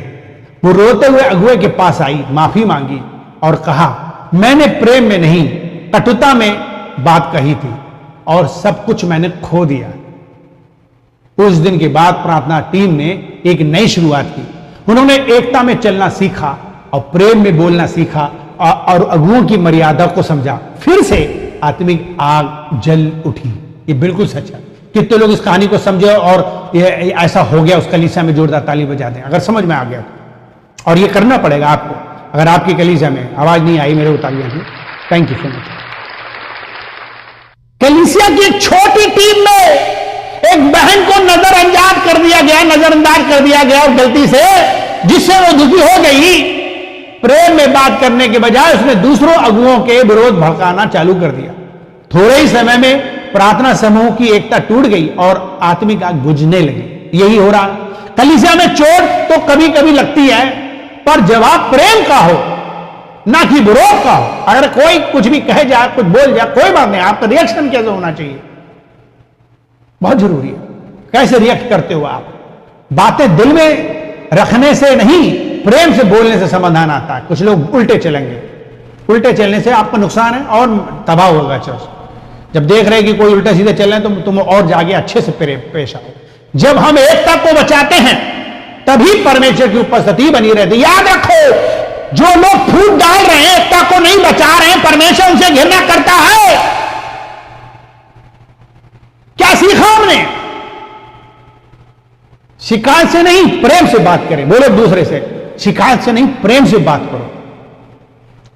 वो रोते हुए अगुए के पास आई, माफी मांगी और कहा, मैंने प्रेम में नहीं कटुता में बात कही थी और सब कुछ मैंने खो दिया। उस दिन के बाद प्रार्थना टीम ने एक नई शुरुआत की। उन्होंने एकता में चलना सीखा और प्रेम में बोलना सीखा और अगुओं की मर्यादा को समझा। फिर से आत्मिक आग जल उठी। ये बिल्कुल सच है। कितने लोग इस कहानी को समझे और ये ऐसा हो गया, उस कलीसिया में जोरदार ताली बजा दें अगर समझ में आ गया तो। और ये करना पड़ेगा आपको। अगर आपकी कलीसिया में आवाज नहीं आई मेरे उतारिए से, थैंक यू सो मच। कलीसिया की एक छोटी टीम में एक बहन को नजरअंदाज कर दिया गया और गलती से, जिससे वो दुखी हो गई। प्रेम में बात करने के बजाय उसने दूसरों अगुओं के विरोध भड़काना चालू कर दिया। थोड़े ही समय में प्रार्थना समूह की एकता टूट गई और आत्मिक आग बुझने लगी। यही हो रहा। कलीसिया में चोट तो कभी कभी लगती है, पर जवाब प्रेम का हो, ना कि विरोध का हो। अगर कोई कुछ भी कहे जाए, कुछ बोल जाए, कोई बात नहीं, आपका रिएक्शन कैसे होना चाहिए बहुत जरूरी है। कैसे रिएक्ट करते हो आप? बातें दिल में रखने से नहीं, प्रेम से बोलने से समाधान आता है। कुछ लोग उल्टे चलेंगे, उल्टे चलने से आपका नुकसान है और तबाह होगा चर्च। जब देख रहे कि कोई उल्टा सीधे चल रहे हैं तो तुम और जाके अच्छे से पेश आओ। जब हम एकता को बचाते हैं तभी परमेश्वर की उपस्थिति बनी रहती। याद रखो, जो लोग फूट डाल रहे हैं, एकता को नहीं बचा रहे हैं, परमेश्वर उनसे घृणा करता है। क्या सीखा हमने? शिकायत से नहीं, प्रेम से बात करें। बोलो दूसरे से, शिकायत से नहीं, प्रेम से बात करो।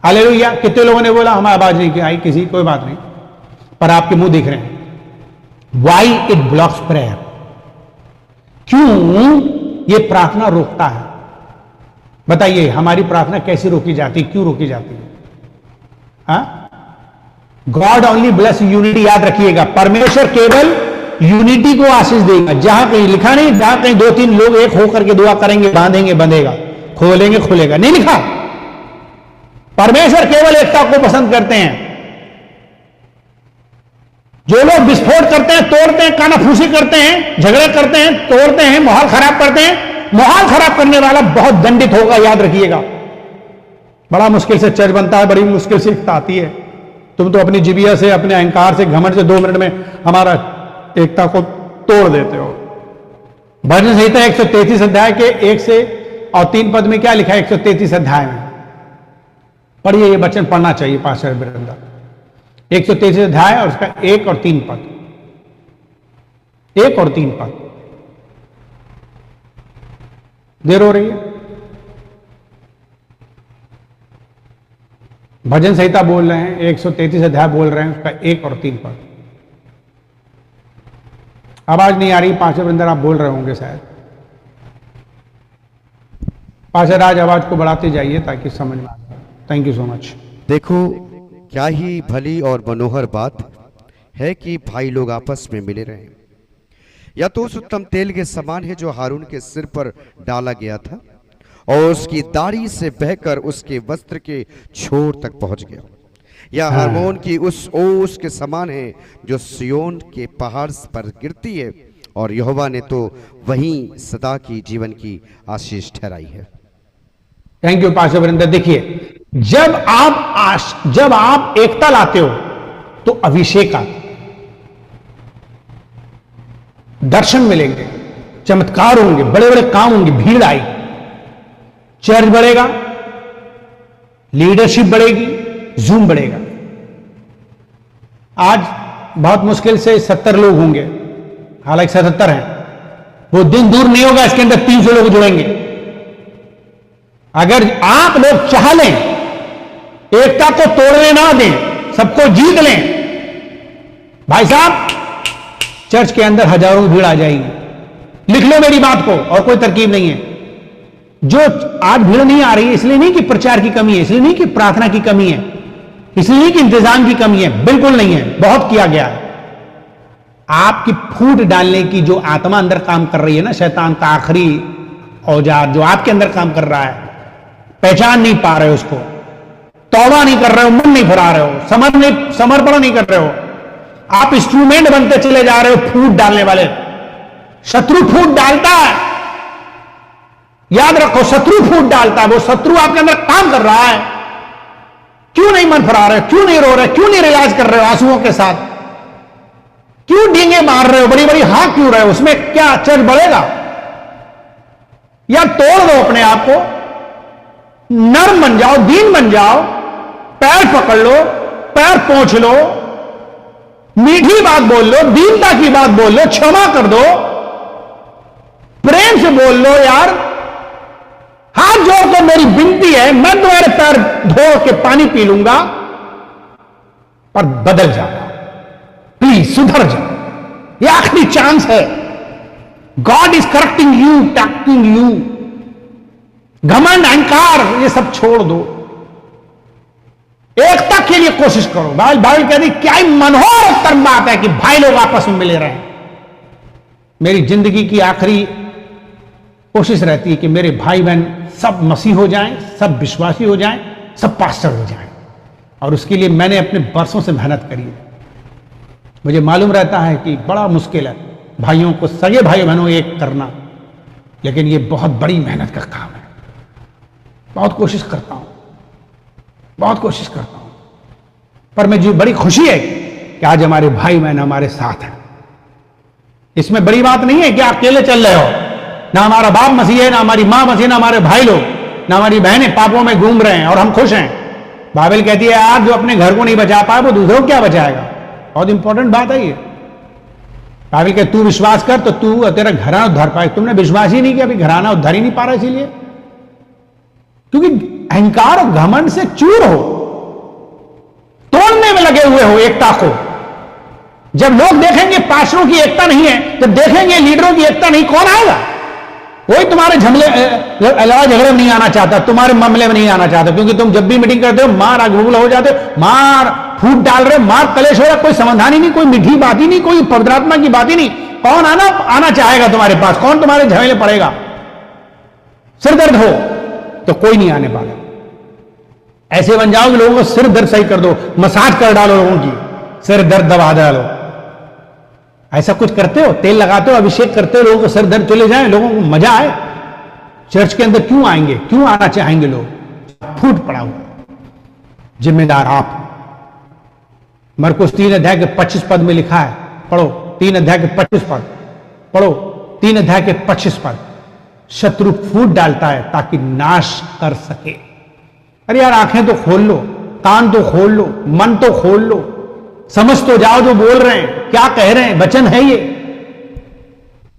हालेलुया। कितने लोगों ने बोला हमें आवाज नहीं आई किसी, कोई बात नहीं, पर आपके मुंह दिख रहे हैं। Why it blocks prayer? क्यों ये प्रार्थना रोकता है? बताइए, हमारी प्रार्थना कैसे रोकी जाती, क्यों रोकी जाती है? God only bless unity. याद रखिएगा, परमेश्वर केवल यूनिटी को आशीष देगा। जहां कहीं लिखा नहीं, जहां कहीं दो तीन लोग एक होकर के दुआ करेंगे, बांधेंगे बंधेगा, खोलेंगे खुलेगा, नहीं लिखा। परमेश्वर केवल एकता को पसंद करते हैं। जो लोग विस्फोट करते हैं, तोड़ते हैं, कानाफूसी करते हैं, झगड़े करते हैं, तोड़ते हैं, माहौल खराब करते हैं, माहौल खराब करने वाला बहुत दंडित होगा। याद रखिएगा, बड़ा मुश्किल से चर्च बनता है, बड़ी मुश्किल से एकता आती है। तुम तो अपनी जिबिया से, अपने अहंकार से, घमंड से 2 मिनट में हमारा एकता को तोड़ देते हो। भजन संहिता 133 अध्याय के 1 से और 3 पद में क्या लिखा है? 133 अध्याय में पढ़िए, ये वचन पढ़ना चाहिए पास्टर वीरेंद्र। 133 अध्याय और उसका 1 और 3 पद, 1 और 3 पद। देर हो रही है। भजन संहिता बोल रहे हैं, 133 अध्याय बोल रहे हैं, उसका 1 और 3 पद। आवाज नहीं आ रही पास्टर वीरेंद्र, आप बोल रहे होंगे शायद। पास्टर आज आवाज को बढ़ाते जाइए ताकि समझ में आ जाए। Thank you so much. देखो, क्या ही भली और मनोहर बात है कि भाई लोग आपस में मिले रहे। या तो उस उत्तम तेल के समान है जो हारून के सिर पर डाला गया था और उसकी दाढ़ी से बहकर उसके वस्त्र के छोर तक पहुंच गया। यह हार्मोन की उस ओस के समान है जो सियोन के पहाड़ पर गिरती है, और यहोवा ने तो वहीं सदा की जीवन की आशीष ठहराई है। Thank you pastor Varinder. देखिए, जब आप एकता लाते हो तो अभिषेक आता, दर्शन मिलेंगे, चमत्कार होंगे, बड़े बड़े काम होंगे, भीड़ आई, चर्च बढ़ेगा, लीडरशिप बढ़ेगी, जूम बढ़ेगा। आज बहुत मुश्किल से 70 लोग होंगे, हालांकि 77 हैं, वो दिन दूर नहीं होगा इसके अंदर 300 लोग जुड़ेंगे। अगर आप लोग चाह लें, एकता को तोड़ने ना दें, सबको जीत लें, भाई साहब चर्च के अंदर हजारों भीड़ आ जाएगी। लिख लो मेरी बात को, और कोई तरकीब नहीं है। जो आज भीड़ नहीं आ रही है इसलिए नहीं कि प्रचार की कमी है, इसलिए नहीं कि प्रार्थना की कमी है, इसलिए नहीं कि इंतजाम की कमी है, बिल्कुल नहीं है, बहुत किया गया है। आपकी फूट डालने की जो आत्मा अंदर काम कर रही है ना, शैतान का आखिरी औजार जो आपके अंदर काम कर रहा है, पहचान नहीं पा रहे हो उसको, तौबा नहीं कर रहे हो, मन नहीं फुरा रहे हो, समर्पण नहीं कर रहे हो, आप इंस्ट्रूमेंट बनते चले जा रहे हो फूट डालने वाले। शत्रु फूट डालता है, याद रखो, शत्रु फूट डालता है। वो शत्रु आपके अंदर काम कर रहा है। क्यों नहीं मन फुरा रहे हो, क्यों नहीं रो रहे, क्यों नहीं रियाज कर रहे हो आंसुओं के साथ, क्यों डींगे मार रहे हो, बड़ी बड़ी हाँक क्यों रहे हो? उसमें क्या चर्च बढ़ेगा? या तोड़ दो अपने आप को, नर्म बन जाओ, दीन बन जाओ, पैर पकड़ लो, पैर पोंछ लो, मीठी बात बोल लो, दीनता की बात बोल लो, क्षमा कर दो, प्रेम से बोल लो, यार हाथ जोड़ के मेरी विनती है, मैं तुम्हारे पैर धो के पानी पी लूंगा, पर बदल जाओ, प्लीज सुधर जाओ, यह आखिरी चांस है। God is correcting you, testing you. घमंड, अहंकार, ये सब छोड़ दो, एकता के लिए कोशिश करो। बाइबल कहती है, क्या ही मनोहर उत्तर बात है कि भाई लोग आपस में मिले रहें। मेरी जिंदगी की आखिरी कोशिश रहती है कि मेरे भाई बहन सब मसीह हो जाएं, सब विश्वासी हो जाएं, सब पास्टर हो जाएं, और उसके लिए मैंने अपने बरसों से मेहनत करी है। मुझे मालूम रहता है कि बड़ा मुश्किल है भाइयों को, सगे भाई बहनों एक करना, लेकिन ये बहुत बड़ी मेहनत का काम है। बहुत कोशिश करता हूं, बहुत कोशिश करता हूं, पर मुझे बड़ी खुशी है कि आज हमारे भाई बहन हमारे साथ हैं। इसमें बड़ी बात नहीं है कि आप अकेले चल रहे हो, ना हमारा बाप मसीह है, ना हमारी मां मसीह, ना हमारे भाई लोग, ना हमारी बहनें पापों में घूम रहे हैं और हम खुश हैं। बाइबल कहती है, आज जो अपने घर को नहीं बचा पाए वो दूसरों को क्या बचाएगा। बहुत इंपॉर्टेंट बात है ये। बाइबल कहती तू विश्वास कर तो तू तेरा घराना उद्धार पाए। तुमने विश्वास ही नहीं किया, अभी घराना उद्धार ही नहीं पा रहा, इसीलिए क्योंकि अहंकार और घमंड से चूर हो, तोड़ने में लगे हुए हो एकता को। जब लोग देखेंगे पास्टरों की एकता नहीं है, जब देखेंगे लीडरों की एकता नहीं, कौन आएगा? कोई तुम्हारे लड़ाई झगड़े में नहीं आना चाहता, तुम्हारे मामले में नहीं आना चाहता, क्योंकि तुम जब भी मीटिंग करते हो मार आगबुल हो जाते हो, मार फूट डाल रहे, मार कलेश हो रहा, कोई समाधान ही नहीं, कोई मीठी बात ही नहीं, कोई पवित्र आत्मा की बात ही नहीं। कौन आना चाहेगा तुम्हारे पास? कौन तुम्हारे झमेले पड़ेगा? सिर दर्द हो तो कोई नहीं आने वाला। ऐसे बन जाओ कि लोगों को सिर दर्द सही कर दो, मसाज कर डालो लोगों की, सिर दर्द दबा डालो। ऐसा कुछ करते हो? तेल लगाते हो, अभिषेक करते हो, लोगों को सिर दर्द चले जाए, लोगों को मजा आए। चर्च के अंदर क्यों आएंगे, क्यों आना चाहेंगे लोग? फूट पड़ा हुआ, जिम्मेदार आप। मरकुस 3 अध्याय के 25 पद में लिखा है, पढ़ो 3 अध्याय के 25 पद, पढ़ो 3 अध्याय के 25 पद। शत्रु फूट डालता है ताकि नाश कर सके। अरे यार, आंखें तो खोल लो, कान तो खोल लो, मन तो खोल लो, समझ तो जाओ जो बोल रहे हैं, क्या कह रहे हैं। वचन है ये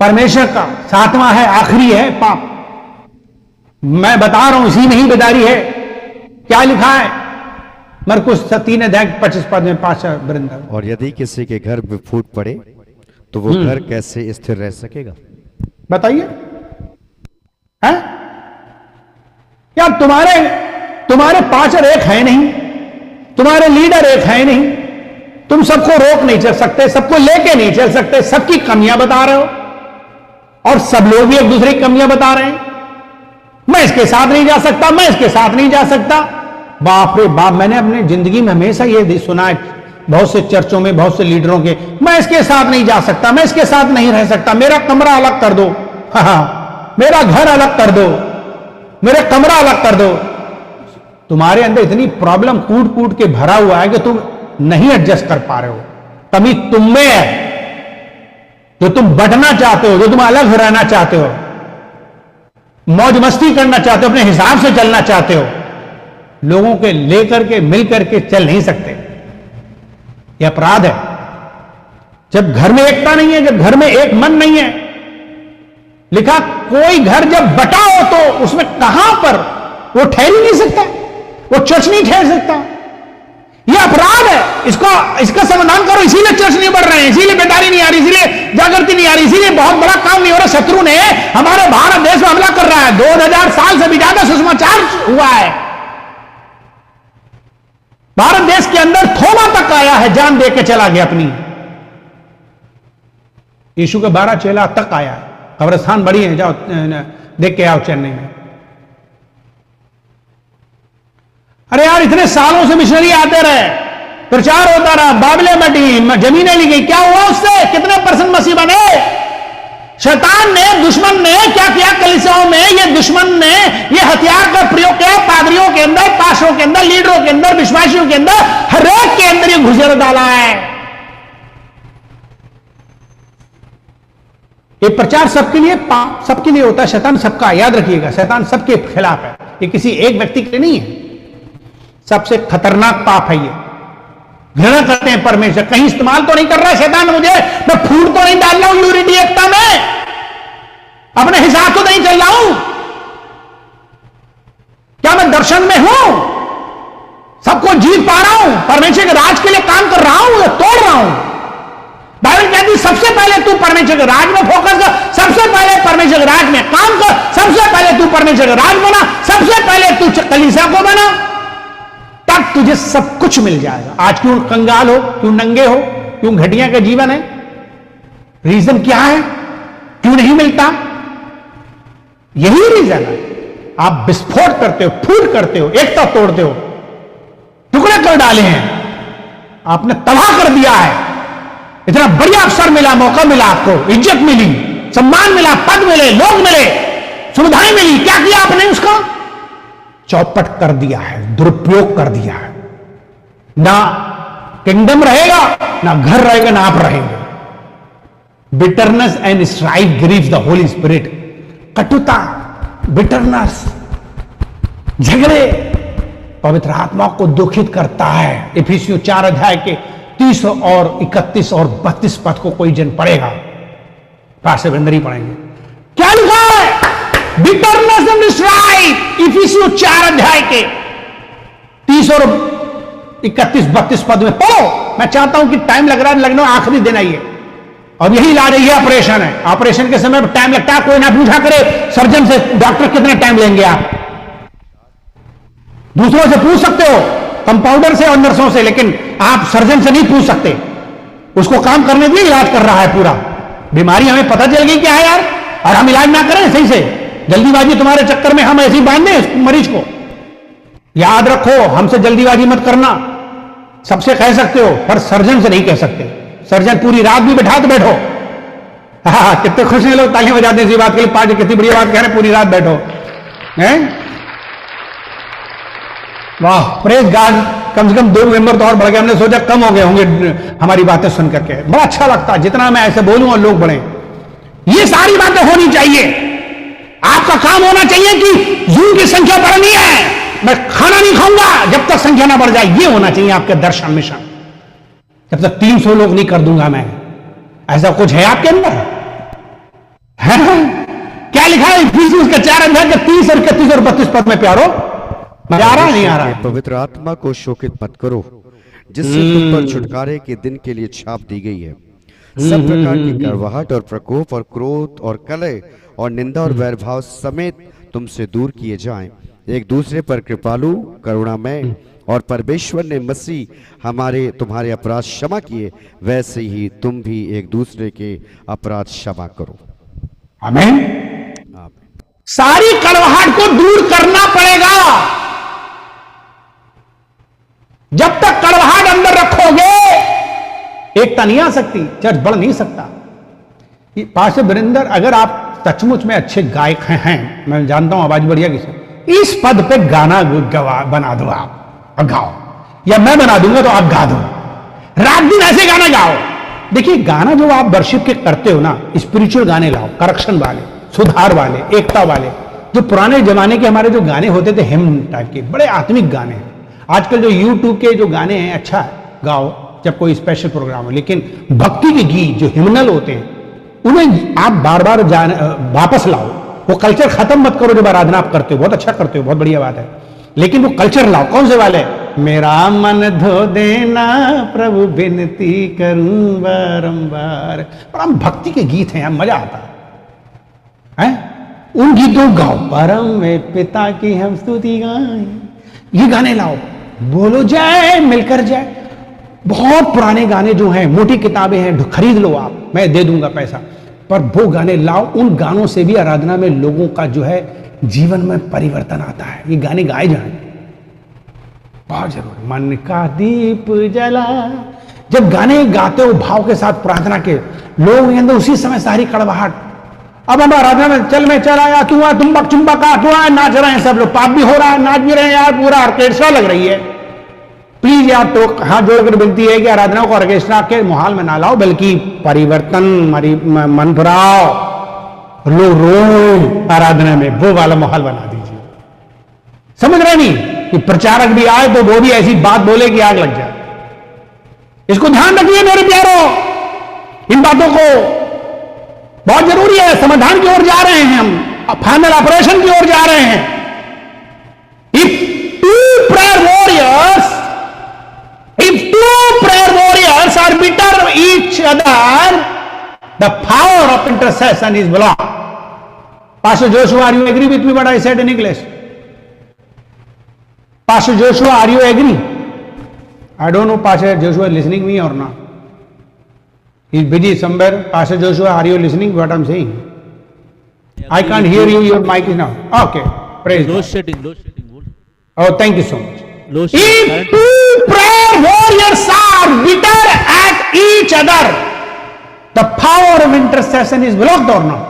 परमेश्वर का, 7वां है, आखिरी है पाप। मैं बता रहा हूं, इसी में ही बेदारी है। क्या लिखा है मरकुस 3 अध्याय 25 पद में, पाशा वृंदा। और यदि किसी के घर में फूट पड़े तो वो घर कैसे स्थिर रह सकेगा? बताइए। है क्या तुम्हारे पास्टर एक है नहीं, तुम्हारे लीडर एक है नहीं, तुम सबको रोक नहीं चल सकते, सबको लेके नहीं चल सकते, सबकी कमियां बता रहे हो, और सब लोग भी एक दूसरे की कमियां बता रहे हैं। मैं इसके साथ नहीं जा सकता, मैं इसके साथ नहीं जा सकता। बाप रे बाप, मैंने अपनी जिंदगी में हमेशा ये सुना है बहुत से चर्चों में, बहुत से लीडरों के, मैं इसके साथ नहीं जा सकता, मैं इसके साथ नहीं रह सकता, मेरा कमरा अलग कर दो, हाँ, मेरा घर अलग कर दो, मेरा कमरा अलग कर दो। तुम्हारे अंदर इतनी प्रॉब्लम कूट कूट के भरा हुआ है कि तुम नहीं एडजस्ट कर पा रहे हो। कमी तुम में है, जो तुम बढ़ना चाहते हो, जो तुम अलग रहना चाहते हो, मौज मस्ती करना चाहते हो, अपने हिसाब से चलना चाहते हो, लोगों के लेकर के मिलकर के चल नहीं सकते। यह अपराध है। जब घर में एकता नहीं है, जब घर में एक मन नहीं है, लिखा कोई घर जब बटा हो तो उसमें कहां पर वो ठहर ही नहीं सकता, वो चर्च नहीं ठहर सकता। यह अपराध है। इसका समाधान करो। इसीलिए चर्च नहीं बढ़ रहे हैं, इसीलिए बेदारी नहीं आ रही, इसीलिए जागृति नहीं आ रही, इसीलिए बहुत बड़ा काम नहीं हो रहा। शत्रु ने हमारे भारत देश में हमला कर रहा है। 2000 साल से भी ज्यादा सुषमाचार हुआ है। भारत देश के अंदर थोमा तक आया है, जान दे के चला गया अपनी। यीशु के 12 चेला तक आया है। कब्रिस्तान बड़ी है, जाओ देख के आओ चेन्नई में। अरे यार, इतने सालों से मिशनरी आते रहे, प्रचार होता रहा, बाबले बटी, जमीनें ली गई, क्या हुआ उससे? कितने % मसीह बने? शैतान ने, दुश्मन ने क्या किया कलीसियाओं में? ये दुश्मन ने ये हथियार का प्रयोग किया पादरियों के अंदर, पास्टरों के अंदर, लीडरों के अंदर, विश्वासियों के अंदर, हर एक के अंदर ये घुसेड़ डाला है। ये प्रचार सबके लिए होता है। शैतान सबका, याद रखिएगा, शैतान सबके खिलाफ है। ये किसी एक व्यक्ति के लिए नहीं है। सबसे खतरनाक पाप है ये। घृणा करते हैं परमेश्वर। कहीं इस्तेमाल तो नहीं कर रहा है शैतान मुझे, मैं फूट तो नहीं डाल रहा हूं यूनिटी एकता में, अपने हिसाब तो नहीं चल रहा हूं। क्या मैं दर्शन में हूं? सबको जीत पा रहा हूं? परमेश्वर के राज के लिए काम कर रहा हूं या तोड़ रहा हूं? बाइबल कहती है सबसे पहले तू परमेश्वर के राज में फोकस कर, सबसे पहले परमेश्वर के राज में काम कर, सबसे पहले तू परमेश्वर का राज बना, सबसे पहले तू कलीसिया को बना, तब तुझे सब कुछ मिल जाएगा। आज क्यों कंगाल हो, क्यों नंगे हो, क्यों घटिया का जीवन है? रीजन क्या है? क्यों नहीं मिलता? यही रीजन है। आप विस्फोट करते हो, फूट करते हो, एकता तोड़ते हो, टुकड़े कर डाले हैं, आपने तबाह कर दिया है। इतना बढ़िया अवसर मिला, मौका मिला, आपको इज्जत मिली, सम्मान मिला, पद मिले, लोग मिले, सुविधाएं मिली, क्या किया आपने? उसका चौपट कर दिया है, दुरुपयोग कर दिया है। ना किंगडम रहेगा, ना घर रहेगा, ना आप रहेंगे। Bitterness and strife Greaves the Holi spirit. कटुता, बिटरनेस, झगड़े पवित्र आत्मा को दुखित करता है। इफिसियों 4 अध्याय के 30 और 31 और 32 पद को कोई जन पढ़ेगा, पास्टर वीरेंद्र ही पढ़ेंगे। क्या लिखा है? बिटरनेस एंड स्ट्राइफ, इफिसियों 4 अध्याय के 30 और 31-32 पद में पढ़ो। मैं चाहता हूं कि टाइम लग रहा है, लगना आखिरी दिन आइए। अब यही इलाज है, ये ऑपरेशन है। ऑपरेशन के समय टाइम लगता है, कोई ना पूछा करे सर्जन से, डॉक्टर कितना टाइम लेंगे आप? दूसरों से पूछ सकते हो, कंपाउंडर से और नर्सों से, लेकिन आप सर्जन से नहीं पूछ सकते। उसको काम करने के लिए इलाज कर रहा है पूरा। बीमारी हमें पता चल गई क्या है यार, और हम इलाज ना करें सही से, जल्दीबाजी तुम्हारे चक्कर में हम ऐसे ही बांध दें मरीज को। याद रखो, हमसे जल्दीबाजी मत करना। सबसे कह सकते हो, पर सर्जन से नहीं कह सकते। सर्जन पूरी रात भी बैठा तो बैठो। हाँ, कितने खुश हैं लोग, तालियां बजाते हैं इसी बात के लिए। पार्टी कितनी बढ़िया बात कह रहे हैं, पूरी रात बैठो। हैं? वाह, प्रेज गॉड। कम से कम 2 मेंबर तो और बढ़ गए। हमने सोचा कम हो गए होंगे हमारी बातें सुन करके। बड़ा अच्छा लगता है जितना मैं ऐसे बोलूं और लोग बढ़े। ये सारी बातें होनी चाहिए। आपका काम होना चाहिए कि जून की संख्या बढ़नी है, मैं खाना नहीं खाऊंगा जब तक संख्या ना बढ़ जाए। ये होना चाहिए आपके दर्शन मिशन। जब तक 300 लोग नहीं कर दूंगा मैं। ऐसा कुछ है आपके अंदर? है? क्या लिखा है इफिसियों के 4 अध्याय के 30 और 31 और 32 पद में? प्यारो, मजा आ रहा है नहीं आ रहा है? पवित्र आत्मा को शोकित मत करो, जिससे तुम पर छुटकारे के दिन के लिए छाप दी गई है। सब प्रकार की कड़वाहट और प्रकोप और क्रोध और कलह और निंदा और वैरभाव समेत तुमसे दूर किए जाएं। एक दूसरे पर कृपालु, करुणामय, और परमेश्वर ने मसीह तुम्हारे अपराध क्षमा किए, वैसे ही तुम भी एक दूसरे के अपराध क्षमा करो। आमीन। सारी कड़वाहट को दूर करना पड़ेगा। जब तक कड़वाहट अंदर रखोगे, एकता नहीं आ सकती, चर्च बढ़ नहीं सकता। पास्टर वीरेंद्र, अगर आप सचमुच में अच्छे गायक हैं, मैं जानता हूं आवाज बढ़िया किसे, इस पद पे गाना बना दो आप और गाओ, या मैं बना दूंगा तो आप गा दो, रात दिन ऐसे गाना गाओ। देखिए, गाना जो आप वर्शिप के करते हो ना, स्पिरिचुअल गाने लाओ, करेक्शन वाले, सुधार वाले, एकता वाले। जो पुराने जमाने के हमारे जो गाने होते थे हिम्न टाइप के, बड़े आत्मिक गाने हैं। आजकल जो यूट्यूब के जो गाने हैं, अच्छा है गाओ जब कोई स्पेशल प्रोग्राम हो, लेकिन भक्ति के गीत जो हिम्नल होते हैं उन्हें आप बार बार वापस लाओ। वो कल्चर खत्म मत करो जब आराधना आप करते हो, बहुत अच्छा करते हो, बहुत बढ़िया बात है, लेकिन वो कल्चर लाओ। कौन से वाले? मेरा मन धो देना प्रभु विनती करूं बारंबार। और हम भक्ति के गीत हैं, मजा आता है। उन गीतों गाओ, परम में पिता की हम स्तुति गाएं, ये गाने लाओ, बोलो जय, मिलकर जय। बहुत पुराने गाने जो हैं, मोटी किताबें हैं, खरीद लो आप, मैं दे दूंगा पैसा, पर वो गाने लाओ। उन गानों से भी आराधना में लोगों का जो है जीवन में परिवर्तन आता है। ये गाने गाए जाएं, बहुत जरूरी। मन का दीप जला, जब गाने गाते हो भाव के साथ प्रार्थना के, लोग अंदर उसी समय सारी कड़वाहट। अब हम आराधना में चल मैं चल आया, तू आ, तुम बक चुम्बक आ, तू आ, नाच रहे हैं सब लोग, पाप भी हो रहा है, नाच भी रहे हैं यार, पूरा ऑर्केस्ट्रा लग रही है। प्लीज यार, तो हाथ जोड़कर विनती है कि आराधना को ऑर्केस्ट्रा के माहौल में ना लाओ, बल्कि परिवर्तन मन भराओ, लोग रो आराधना में, वो वाला माहौल बना दीजिए। समझ रहे नहीं कि प्रचारक भी आए तो वो भी ऐसी बात बोले कि आग लग जाए। इसको ध्यान रखिए मेरे प्यारों, इन बातों को बहुत जरूरी है। समाधान की ओर जा रहे हैं हम, फाइनल ऑपरेशन की ओर जा रहे हैं। If two prayer warriors are bitter each other, the power of intercession is blocked. Pastor Joshua, are you agree with me what I said in English? Pastor Joshua, are you agree? I don't know Pastor Joshua is listening me or not. He's busy somewhere. Pastor Joshua, are you listening what I'm saying? I can't hear you, your mic is now. Okay, praise God. Low setting. Oh, thank you so much. Low If setting. two prayer warriors are bitter at each other, the power of intercession is blocked or not?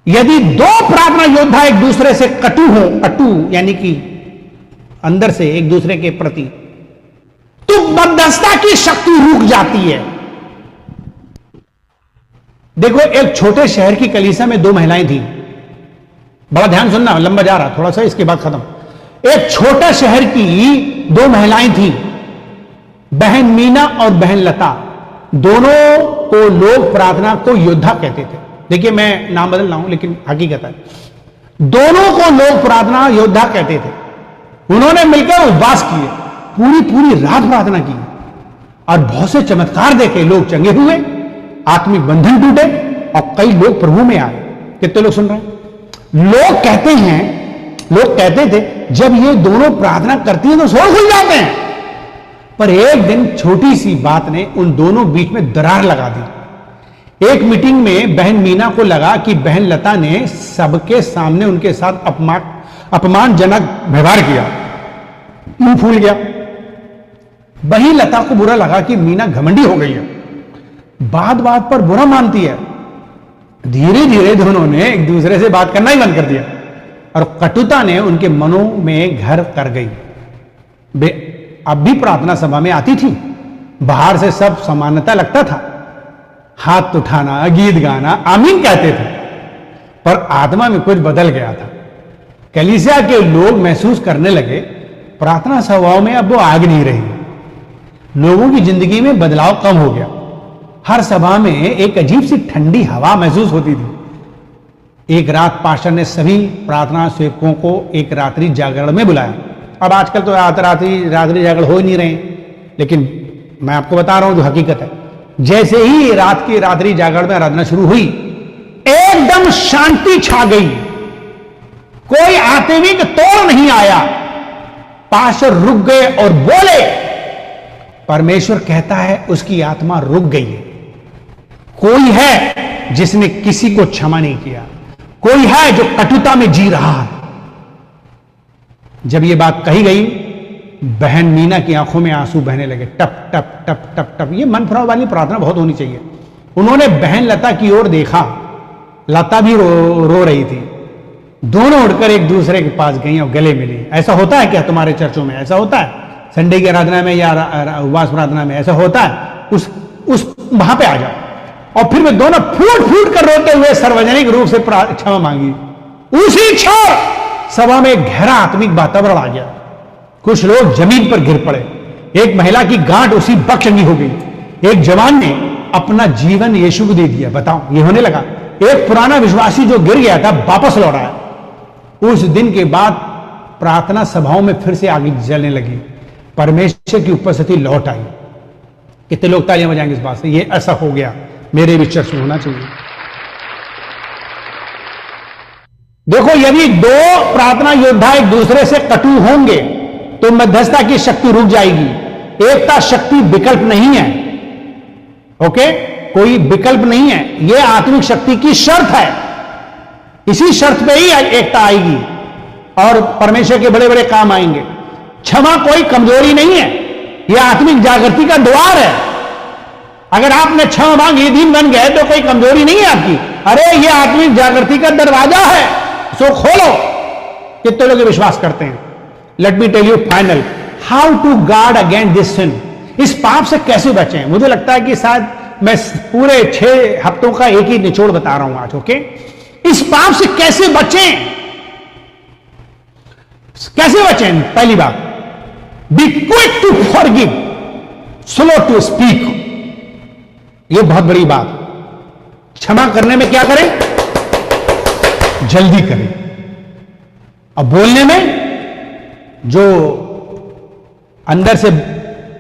यदि दो प्रार्थना योद्धा एक दूसरे से ado यानी कि अंदर से एक दूसरे के प्रति, तो मध्यस्थता की शक्ति रुक जाती है। देखो, एक छोटे शहर की कलीसिया में दो महिलाएं थी। बड़ा ध्यान सुनना, लंबा जा रहा थोड़ा सा, इसके बाद खत्म। एक छोटे शहर की दो महिलाएं थी, बहन मीना और बहन लता। दोनों को लोग प्रार्थना को योद्धा कहते थे। देखिए, मैं नाम बदल रहा हूं, लेकिन हकीकत है, दोनों को लोग प्रार्थना योद्धा कहते थे। उन्होंने मिलकर उपवास किए, पूरी रात प्रार्थना की, और बहुत से चमत्कार देखे। लोग चंगे हुए, आत्मिक बंधन टूटे, और कई लोग प्रभु में आए। कितने लोग सुन रहे हैं? लोग कहते थे जब ये दोनों प्रार्थना करती हैं तो सोल खुल जाते हैं। पर एक दिन छोटी सी बात ने उन दोनों बीच में दरार लगा दी। एक मीटिंग में बहन मीना को लगा कि बहन लता ने सबके सामने उनके साथ अपमानजनक व्यवहार किया, मुंह फूल गया। वही लता को बुरा लगा कि मीना घमंडी हो गई है, बात बात पर बुरा मानती है। धीरे धीरे दोनों ने एक दूसरे से बात करना ही बंद कर दिया, और कटुता ने उनके मनों में घर कर गई। वे अब भी प्रार्थना सभा में आती थी, बाहर से सब समानता लगता था, हाथ उठाना, गीत गाना, आमीन कहते थे, पर आत्मा में कुछ बदल गया था। कलीसिया के लोग महसूस करने लगे प्रार्थना सभाओं में अब वो आग नहीं रही। लोगों की जिंदगी में बदलाव कम हो गया। हर सभा में एक अजीब सी ठंडी हवा महसूस होती थी। एक रात पास्टर ने सभी प्रार्थना सेवकों को एक रात्रि जागरण में बुलाया। अब आजकल तो रात्रि जागरण हो ही नहीं रहे, लेकिन मैं आपको बता रहा हूं जो हकीकत है। जैसे ही रात की रात्रि जागरण में आराधना शुरू हुई, एकदम शांति छा गई, कोई आत्मिक तोड़ नहीं आया। पास्टर रुक गए और बोले, परमेश्वर कहता है उसकी आत्मा रुक गई है। कोई है जिसने किसी को क्षमा नहीं किया, कोई है जो कटुता में जी रहा है। जब ये बात कही गई, बहन मीना की आंखों में आंसू बहने लगे, टप टप टप टप टप। ये मन फराव वाली प्रार्थना बहुत होनी चाहिए। उन्होंने बहन लता की ओर देखा, लता भी रो रही थी। दोनों उड़कर एक दूसरे के पास गई और गले मिली। ऐसा होता है क्या तुम्हारे चर्चों में? ऐसा होता है संडे की आराधना में या उपवास प्रार्थना में? ऐसा होता है? उस वहां पे आ जाओ। और फिर वे दोनों फूट फूट कर रोते हुए सार्वजनिक रूप से क्षमा मांगी। उसी क्षण सभा में एक गहरा आत्मिक वातावरण आ गया। कुछ लोग जमीन पर गिर पड़े। एक महिला की गांठ उसी वक्त चंगी हो गई। एक जवान ने अपना जीवन यीशु को दे दिया। बताओ, ये होने लगा। एक पुराना विश्वासी जो गिर गया था वापस लौट आया। उस दिन के बाद प्रार्थना सभाओं में फिर से आगे चलने लगी। परमेश्वर की उपस्थिति लौट आई। कितने लोग तालियां बजाएंगे इस बात से? ये ऐसा हो गया, मेरे भी चर्च में होना चाहिए। देखो, यदि दो प्रार्थना योद्धा एक दूसरे से कटु होंगे तो मध्यस्थता की शक्ति रुक जाएगी। एकता शक्ति विकल्प नहीं है। ओके, कोई विकल्प नहीं है, यह आत्मिक शक्ति की शर्त है। इसी शर्त पे ही एकता आएगी और परमेश्वर के बड़े बड़े काम आएंगे। क्षमा कोई कमजोरी नहीं है, यह आत्मिक जागृति का द्वार है। अगर आपने क्षमा मांगी, दिन बन गए, तो कोई कमजोरी नहीं है आपकी। अरे यह आत्मिक जागृति का दरवाजा है, सो खोलो। कितने लोग विश्वास करते हैं? Let me tell you final how to guard against this sin. इस पाप से कैसे बचें? मुझे लगता है कि शायद मैं पूरे 6 हफ्तों का एक ही निचोड़ बता रहा हूं आज। ओके, इस पाप से कैसे बचें? कैसे बचें? पहली बात, be quick to forgive, slow to speak. यह बहुत बड़ी बात। क्षमा करने में क्या करें? जल्दी करें। और बोलने में जो अंदर से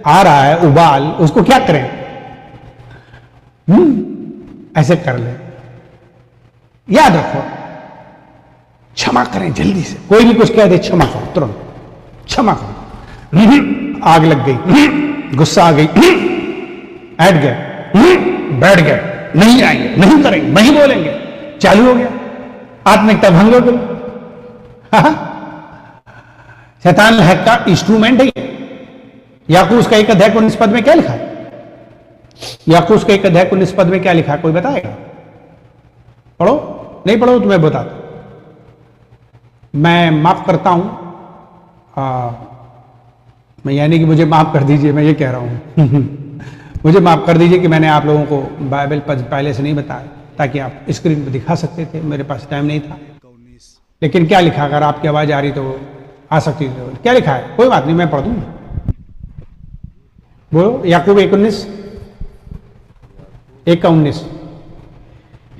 आ रहा है उबाल, उसको क्या करें? ऐसे कर ले। याद रखो, क्षमा करें जल्दी से। कोई भी कुछ कह दे, क्षमा करो, तुरंत क्षमा करो। आग लग गई, गुस्सा आ गई, हट गए, बैठ गए, नहीं आएंगे, नहीं करेंगे, नहीं बोलेंगे, चालू हो गया, आत्मिकता भंग हो गई। शैतान हैक का इंस्ट्रूमेंट है। याकूब उसका 1:19 पद में क्या लिखा है? याकूब उसका 1:19 पद में क्या लिखा है? कोई बताएगा? पढ़ो, नहीं पढ़ो तो मैं बताता। मैं माफ करता हूं, मैं यानी कि मुझे माफ कर दीजिए, मैं ये कह रहा हूं मुझे माफ कर दीजिए कि मैंने आप लोगों को बाइबल पहले से नहीं बताया, ताकि आप स्क्रीन पर दिखा सकते थे। मेरे पास टाइम नहीं था। लेकिन क्या लिखा? अगर आपकी आवाज आ रही तो आ सकती है। क्या लिखा है? कोई बात नहीं, मैं पढ़ दूंगा। बोलो, याकूब 1:19।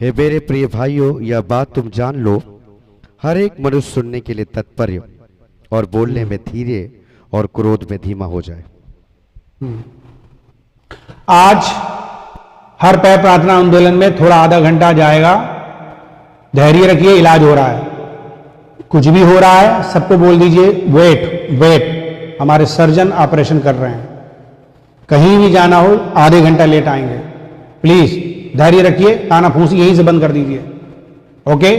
हे मेरे प्रिय भाइयों, यह बात तुम जान लो, हर एक मनुष्य सुनने के लिए तत्पर और बोलने में धीरे और क्रोध में धीमा हो जाए। आज हर पैर प्रार्थना आंदोलन में थोड़ा आधा घंटा जाएगा। धैर्य रखिए, इलाज हो रहा है। कुछ भी हो रहा है, सबको बोल दीजिए वेट वेट। हमारे सर्जन ऑपरेशन कर रहे हैं। कहीं भी जाना हो, आधे घंटा लेट आएंगे। प्लीज धैर्य रखिए, ताना फूसी यहीं से बंद कर दीजिए। ओके,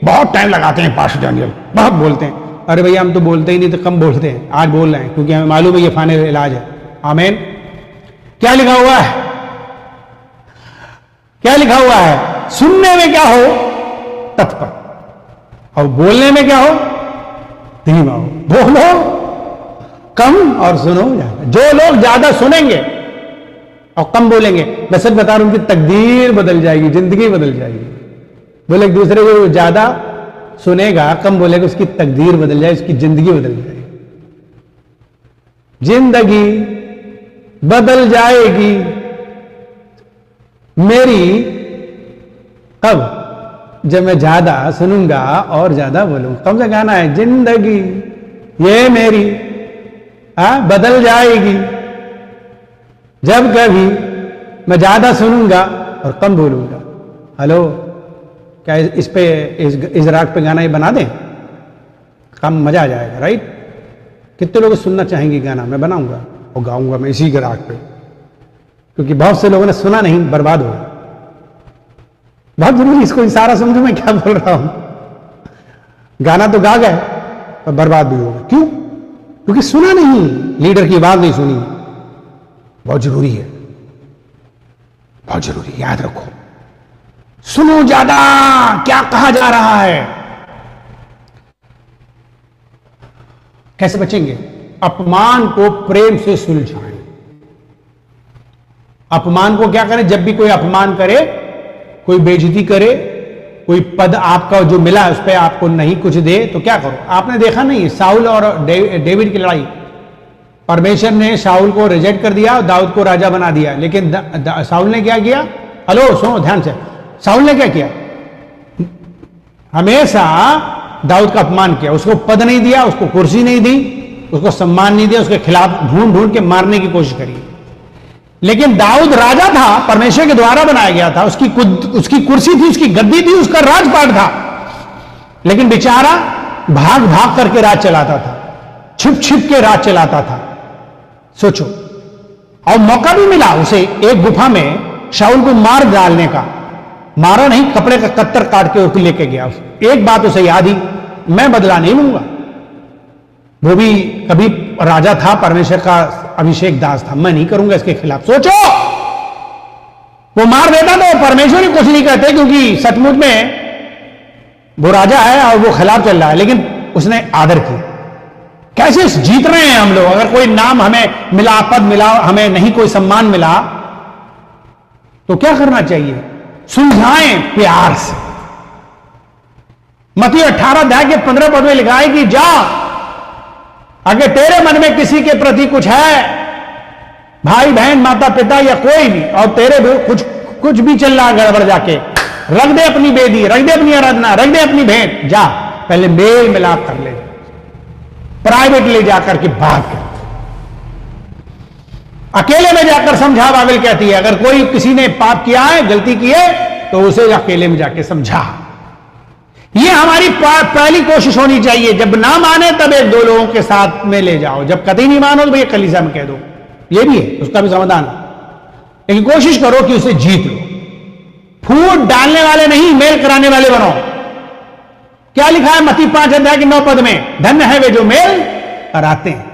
बहुत टाइम लगाते हैं पास्टर डैनियल, बहुत बोलते हैं। अरे भैया, हम तो बोलते ही नहीं, तो कम बोलते हैं। आज बोल रहे हैं क्योंकि हमें मालूम है ये फाइनल इलाज है। आमीन। क्या लिखा हुआ है? क्या लिखा हुआ है? सुनने में क्या हो? तत्पर। और बोलने में क्या हो? धीमा हो। बोलो कम और सुनो ज्यादा। जो लोग ज्यादा सुनेंगे और कम बोलेंगे, मैं सच बता रहा हूं, उनकी तकदीर बदल जाएगी, जिंदगी बदल जाएगी। बोले एक दूसरे को ज्यादा सुनेगा, कम बोलेगा, उसकी तकदीर बदल जाएगी, उसकी जिंदगी बदल जाएगी। जिंदगी बदल जाएगी मेरी कब? जब मैं ज्यादा सुनूंगा और ज्यादा बोलूंगा। कौन सा गाना है? जिंदगी ये मेरी बदल जाएगी जब कभी मैं ज्यादा सुनूंगा और कम बोलूंगा। हेलो, क्या इस राग पे गाना ये बना दें? कम मजा आ जाएगा, राइट? कितने लोग सुनना चाहेंगे गाना? मैं बनाऊंगा और गाऊंगा मैं इसी के राग पे, क्योंकि बहुत से लोगों ने सुना नहीं, बर्बाद हो गया। बहुत जरूरी, इसको इशारा समझो मैं क्या बोल रहा हूं। गाना तो गा गए पर बर्बाद भी हो गए। क्यों? क्योंकि सुना नहीं, लीडर की बात नहीं सुनी। बहुत जरूरी है, बहुत जरूरी, याद रखो। सुनो ज्यादा क्या कहा जा रहा है। कैसे बचेंगे? अपमान को प्रेम से सुलझाएं। अपमान को क्या करें? जब भी कोई अपमान करे, कोई बेइज्जती करे, कोई पद आपका जो मिला उस पर आपको नहीं कुछ दे, तो क्या करो? आपने देखा नहीं शाऊल और डेविड की लड़ाई? परमेश्वर ने शाऊल को रिजेक्ट कर दिया और दाऊद को राजा बना दिया, लेकिन शाऊल ने क्या किया? हेलो सुनो ध्यान से, शाऊल ने क्या किया? हमेशा दाऊद का अपमान किया, उसको पद नहीं दिया, उसको कुर्सी नहीं दी, उसको सम्मान नहीं दिया, उसके खिलाफ ढूंढ ढूंढ के मारने की कोशिश करी। लेकिन दाऊद राजा था, परमेश्वर के द्वारा बनाया गया था, उसकी कुर्सी थी, उसकी गद्दी थी, उसका राजपाट था, लेकिन बेचारा भाग भाग करके राज चलाता था, छिप छिप के राज चलाता था। सोचो, और मौका भी मिला उसे एक गुफा में शाऊल को मार डालने का। मारा नहीं, कपड़े का कत्तर काट के उसको लेके गया। एक बात उसे याद ही, मैं बदला नहीं लूंगा। वो भी कभी राजा था, परमेश्वर का अभिषेक दास था, मैं नहीं करूंगा इसके खिलाफ। सोचो, वो मार देता तो परमेश्वर ही कुछ नहीं कहते, क्योंकि सचमुच में वो राजा है और वो खिलाफ चल रहा है, लेकिन उसने आदर की। कैसे जीत रहे हैं हम लोग? अगर कोई नाम हमें मिला, पद मिला, हमें नहीं कोई सम्मान मिला, तो क्या करना चाहिए? सुलझाएं प्यार से। मत्ती 18 अध्याय के 15 पद में लिखा है कि जा, अगर तेरे मन में किसी के प्रति कुछ है, भाई बहन माता पिता या कोई भी, और तेरे भी कुछ भी चल रहा है गड़बड़, जाके रख दे अपनी बेदी, रख दे अपनी आराधना, रख दे अपनी भेंट, जा पहले मेल मिलाप कर ले, प्राइवेट ले जाकर के बात कर, अकेले में जाकर समझा। बाइबल कहती है अगर कोई किसी ने पाप किया है, गलती की है, तो उसे अकेले में जाके समझा। ये हमारी पहली कोशिश होनी चाहिए। जब ना माने तब एक दो लोगों के साथ में ले जाओ, जब कतई नहीं मानो तो भैया कलीसिया में कह दो, ये भी है, उसका भी समाधान। लेकिन कोशिश करो कि उसे जीत लो। फूट डालने वाले नहीं, मेल कराने वाले बनो। क्या लिखा है मत्ती 5 अध्याय के 9 पद में? धन्य है वे जो मेल कराते हैं।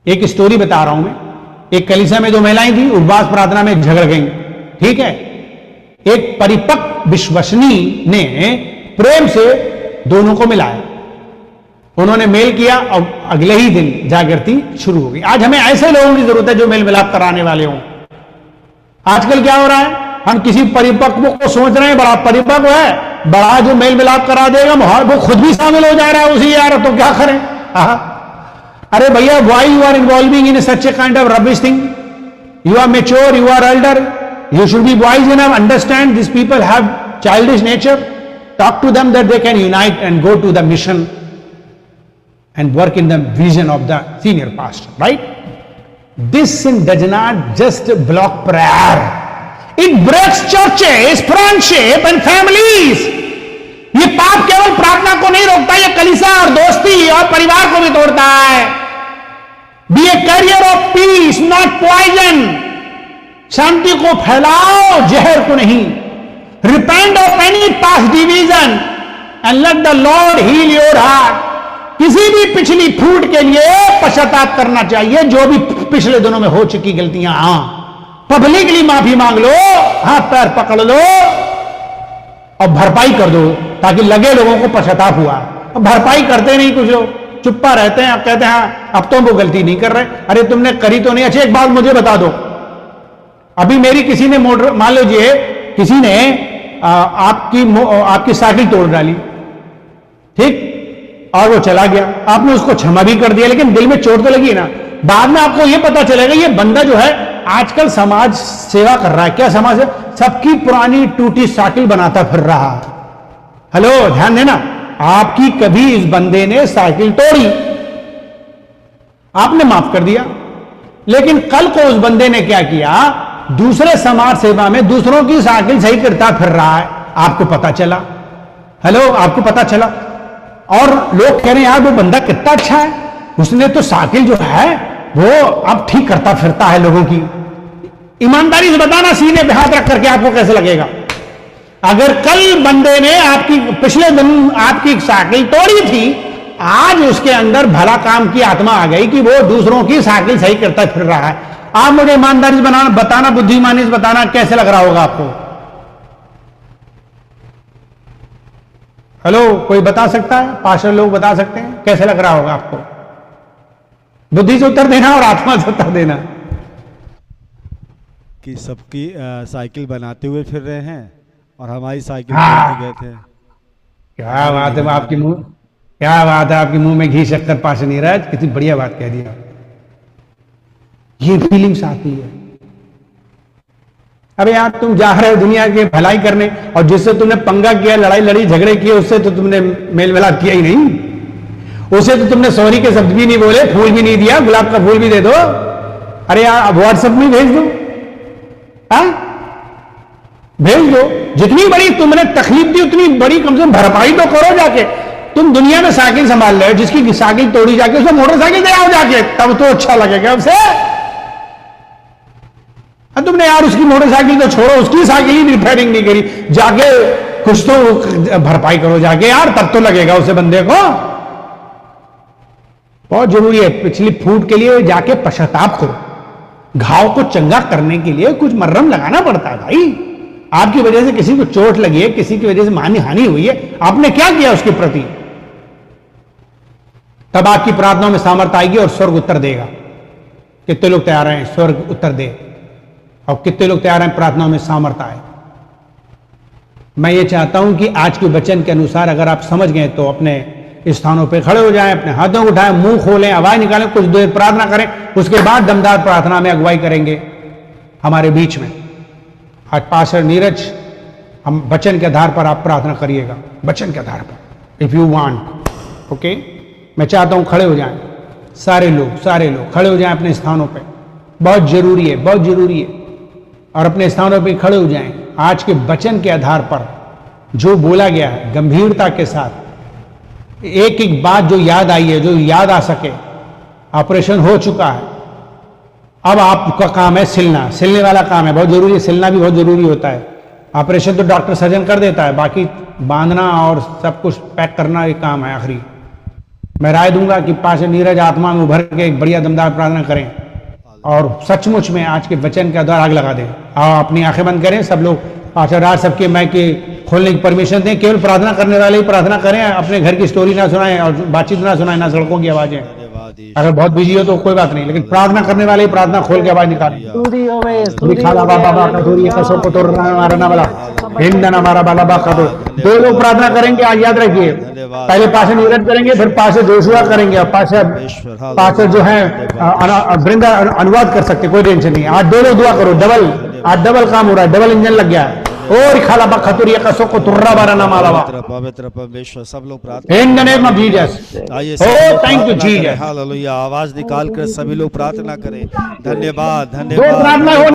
एक स्टोरी बता रहा हूं मैं। एक कलीसिया में दो महिलाएं थी, उपवास प्रार्थना में झगड़ गई, ठीक है। एक परिपक्व विश्वसनीय ने प्रेम से दोनों को मिलाया, उन्होंने मेल किया और अगले ही दिन जागृति शुरू हो गई। आज हमें ऐसे लोगों की जरूरत है जो मेल मिलाप कराने वाले हों। आजकल क्या हो रहा है, हम किसी परिपक्व को सोच रहे हैं बड़ा परिपक्व है, बड़ा जो मेल मिलाप करा देगा, वो खुद भी शामिल हो जा रहा है उसी, यार तो क्या करें। अरे भैया, why you are involving in such a kind of rubbish thing? You are mature, you are elder, you should be wise enough, understand these people have childish nature, talk to them that they can unite and go to the mission and work in the vision of the senior pastor, right? This sin does not just block prayer, it breaks churches, friendship and families. ये पाप केवल प्रार्थना को नहीं रोकता, ये कलीसिया और दोस्ती और परिवार को भी तोड़ता है। Be a carrier of peace, not poison. शांति को फैलाओ, जहर को नहीं। Repent of any past division and let the Lord heal your heart. किसी भी पिछली फूट के लिए पश्चाताप करना चाहिए, जो भी पिछले दिनों में हो चुकी गलतियां, पब्लिकली माफी मांग लो, हाथ पैर पकड़ लो और भरपाई कर दो, ताकि लगे लोगों को पश्चाताप हुआ। अब भरपाई करते नहीं कुछ लोग, चुप्पा रहते हैं, अब कहते हैं अब तो वो गलती नहीं कर रहे। अरे तुमने करी तो नहीं। अच्छा एक बात मुझे बता दो, अभी मेरी किसी ने मोटर, मान लीजिए किसी ने आपकी साइकिल तोड़ डाली, ठीक, और वो चला गया, आपने उसको क्षमा भी कर दिया, लेकिन दिल में चोट तो लगी ना। बाद में आपको ये पता चलेगा ये बंदा जो है आजकल समाज सेवा कर रहा है। क्या समाज है? सबकी पुरानी टूटी साइकिल बनाता फिर रहा। हेलो ध्यान देना, आपकी कभी इस बंदे ने साइकिल तोड़ी, आपने माफ कर दिया, लेकिन कल को उस बंदे ने क्या किया, दूसरे समाज सेवा में दूसरों की साइकिल सही करता फिर रहा है, आपको पता चला। हेलो, आपको पता चला, और लोग कह रहे हैं यार वो बंदा कितना अच्छा है, उसने तो साइकिल जो है वो अब ठीक करता फिरता है लोगों की। ईमानदारी से बताना, सीने पे हाथ रख करके आपको कैसे लगेगा? अगर कल बंदे ने आपकी पिछले दिन आपकी साइकिल तोड़ी थी, आज उसके अंदर भला काम की आत्मा आ गई कि वो दूसरों की साइकिल सही करता फिर रहा है। आप मुझे ईमानदारी से बताना, बुद्धिमानी से बताना, कैसे लग रहा होगा आपको? हेलो, कोई बता सकता है? पास्टर लोग बता सकते हैं कैसे लग रहा होगा आपको? बुद्धि से उत्तर देना और आत्मा से उत्तर देना। कि सबकी साइकिल बनाते हुए फिर रहे हैं और हमारी साइकिल हाँ। बनाते गए थे। क्या बात है आपकी मुंह, क्या बात है आपकी मुंह में घी शक्कर पास नीरज, कितनी बढ़िया बात कह दिया। ये फीलिंग्स आती है। अबे यार, तुम जा रहे हो दुनिया की भलाई करने, और जिससे तुमने पंगा किया, लड़ाई लड़ी, झगड़े किए, उससे तो तुमने मेल मिलाप किया ही नहीं। उसे तो तुमने सॉरी के शब्द भी नहीं बोले, फूल भी नहीं दिया, गुलाब का फूल भी दे दो। अरे यार, व्हाट्सएप में भेज दो, हाँ भेज दो। जितनी बड़ी तुमने तकलीफ दी, उतनी बड़ी कम से कम भरपाई तो करो जाके। तुम दुनिया में साइकिल संभाल रहे हो, जिसकी साइकिल तोड़ी जाके उसको मोटरसाइकिल दे आओ जाके, तब तो अच्छा लगेगा उसे। तुमने यार उसकी मोटरसाइकिल तो छोड़ो, उसकी साइकिल ही रिपेयरिंग नहीं करी, जाके कुछ तो भरपाई करो जाके यार, तब तो लगेगा उसे बंदे को। बहुत जरूरी है, पिछली फूट के लिए जाके पश्चाताप करो। घाव को चंगा करने के लिए कुछ मर्रम लगाना पड़ता है भाई। आपकी वजह से किसी को चोट लगी है, किसी की वजह से मानी हानि हुई है, आपने क्या किया उसके प्रति? तब आपकी प्रार्थनाओं में सामर्थ्य आएगी और स्वर्ग उत्तर देगा। कितने लोग तैयार हैं स्वर्ग उत्तर दे, और कितने लोग तैयार हैं प्रार्थनाओं में सामर्थ्य आए? मैं ये चाहता हूं कि आज के वचन के अनुसार अगर आप समझ गए तो अपने स्थानों पे खड़े हो जाएं, अपने हाथों को उठाएं, मुंह खोलें, आवाज निकालें, कुछ देर प्रार्थना करें, उसके बाद दमदार प्रार्थना में अगुवाई करेंगे हमारे बीच में। आज पास्टर नीरज, हम वचन के आधार पर आप प्रार्थना करिएगा, वचन के आधार पर, इफ यू वांट। ओके, मैं चाहता हूं खड़े हो जाएं सारे लोग खड़े हो जाएं अपने स्थानों पे। बहुत जरूरी है, बहुत जरूरी है, और अपने स्थानों पे खड़े हो जाएं। आज के वचन के आधार पर जो बोला गया है, गंभीरता के साथ एक एक बात जो याद आई है, जो याद आ सके। ऑपरेशन हो चुका है, अब आपका काम है सिलने वाला काम है, बहुत जरूरी है, सिलना भी बहुत जरूरी होता है। ऑपरेशन तो डॉक्टर सर्जन कर देता है, बाकी बांधना और सब कुछ पैक करना एक काम है आखिरी। मैं राय दूंगा कि पास्टर नीरज आत्मा में उभर के एक बढ़िया दमदार प्रार्थना करें और सचमुच में आज के वचन के आधार आग लगा दें। आप अपनी आंखें बंद करें, सब लोग पास्टर राज सबके माइक के खोलने की परमिशन दें। केवल प्रार्थना करने वाले ही प्रार्थना करें, अपने घर की स्टोरी ना सुनाएं और बातचीत ना सुनाएं, ना सड़कों की आवाजें। अगर बहुत बिजी हो तो कोई बात नहीं, लेकिन प्रार्थना करने वाले ही प्रार्थना खोल के आवाज निकालें। दो लोग प्रार्थना करेंगे, आज याद रखिए। पहले पास्टर नीरज करेंगे, फिर पास्टर जोशुआ करेंगे, और पास्टर जो है वृंदा अनुवाद कर सकते, कोई टेंशन नहीं। आज दो लोग दुआ करो, आज डबल काम हो रहा है, डबल इंजन लग गया है। और खाला बखतुरिया कसो को तुर्रा बारा ना मालावा, पवित्र परमेश्वर, सब लोग प्रार्थना। In the name of Jesus, आइए oh thank you Jesus. Hallelujah, आवाज निकाल कर सभी लोग प्रार्थना करें। धन्यवाद, दो धन्यवाद। प्रार्थना हो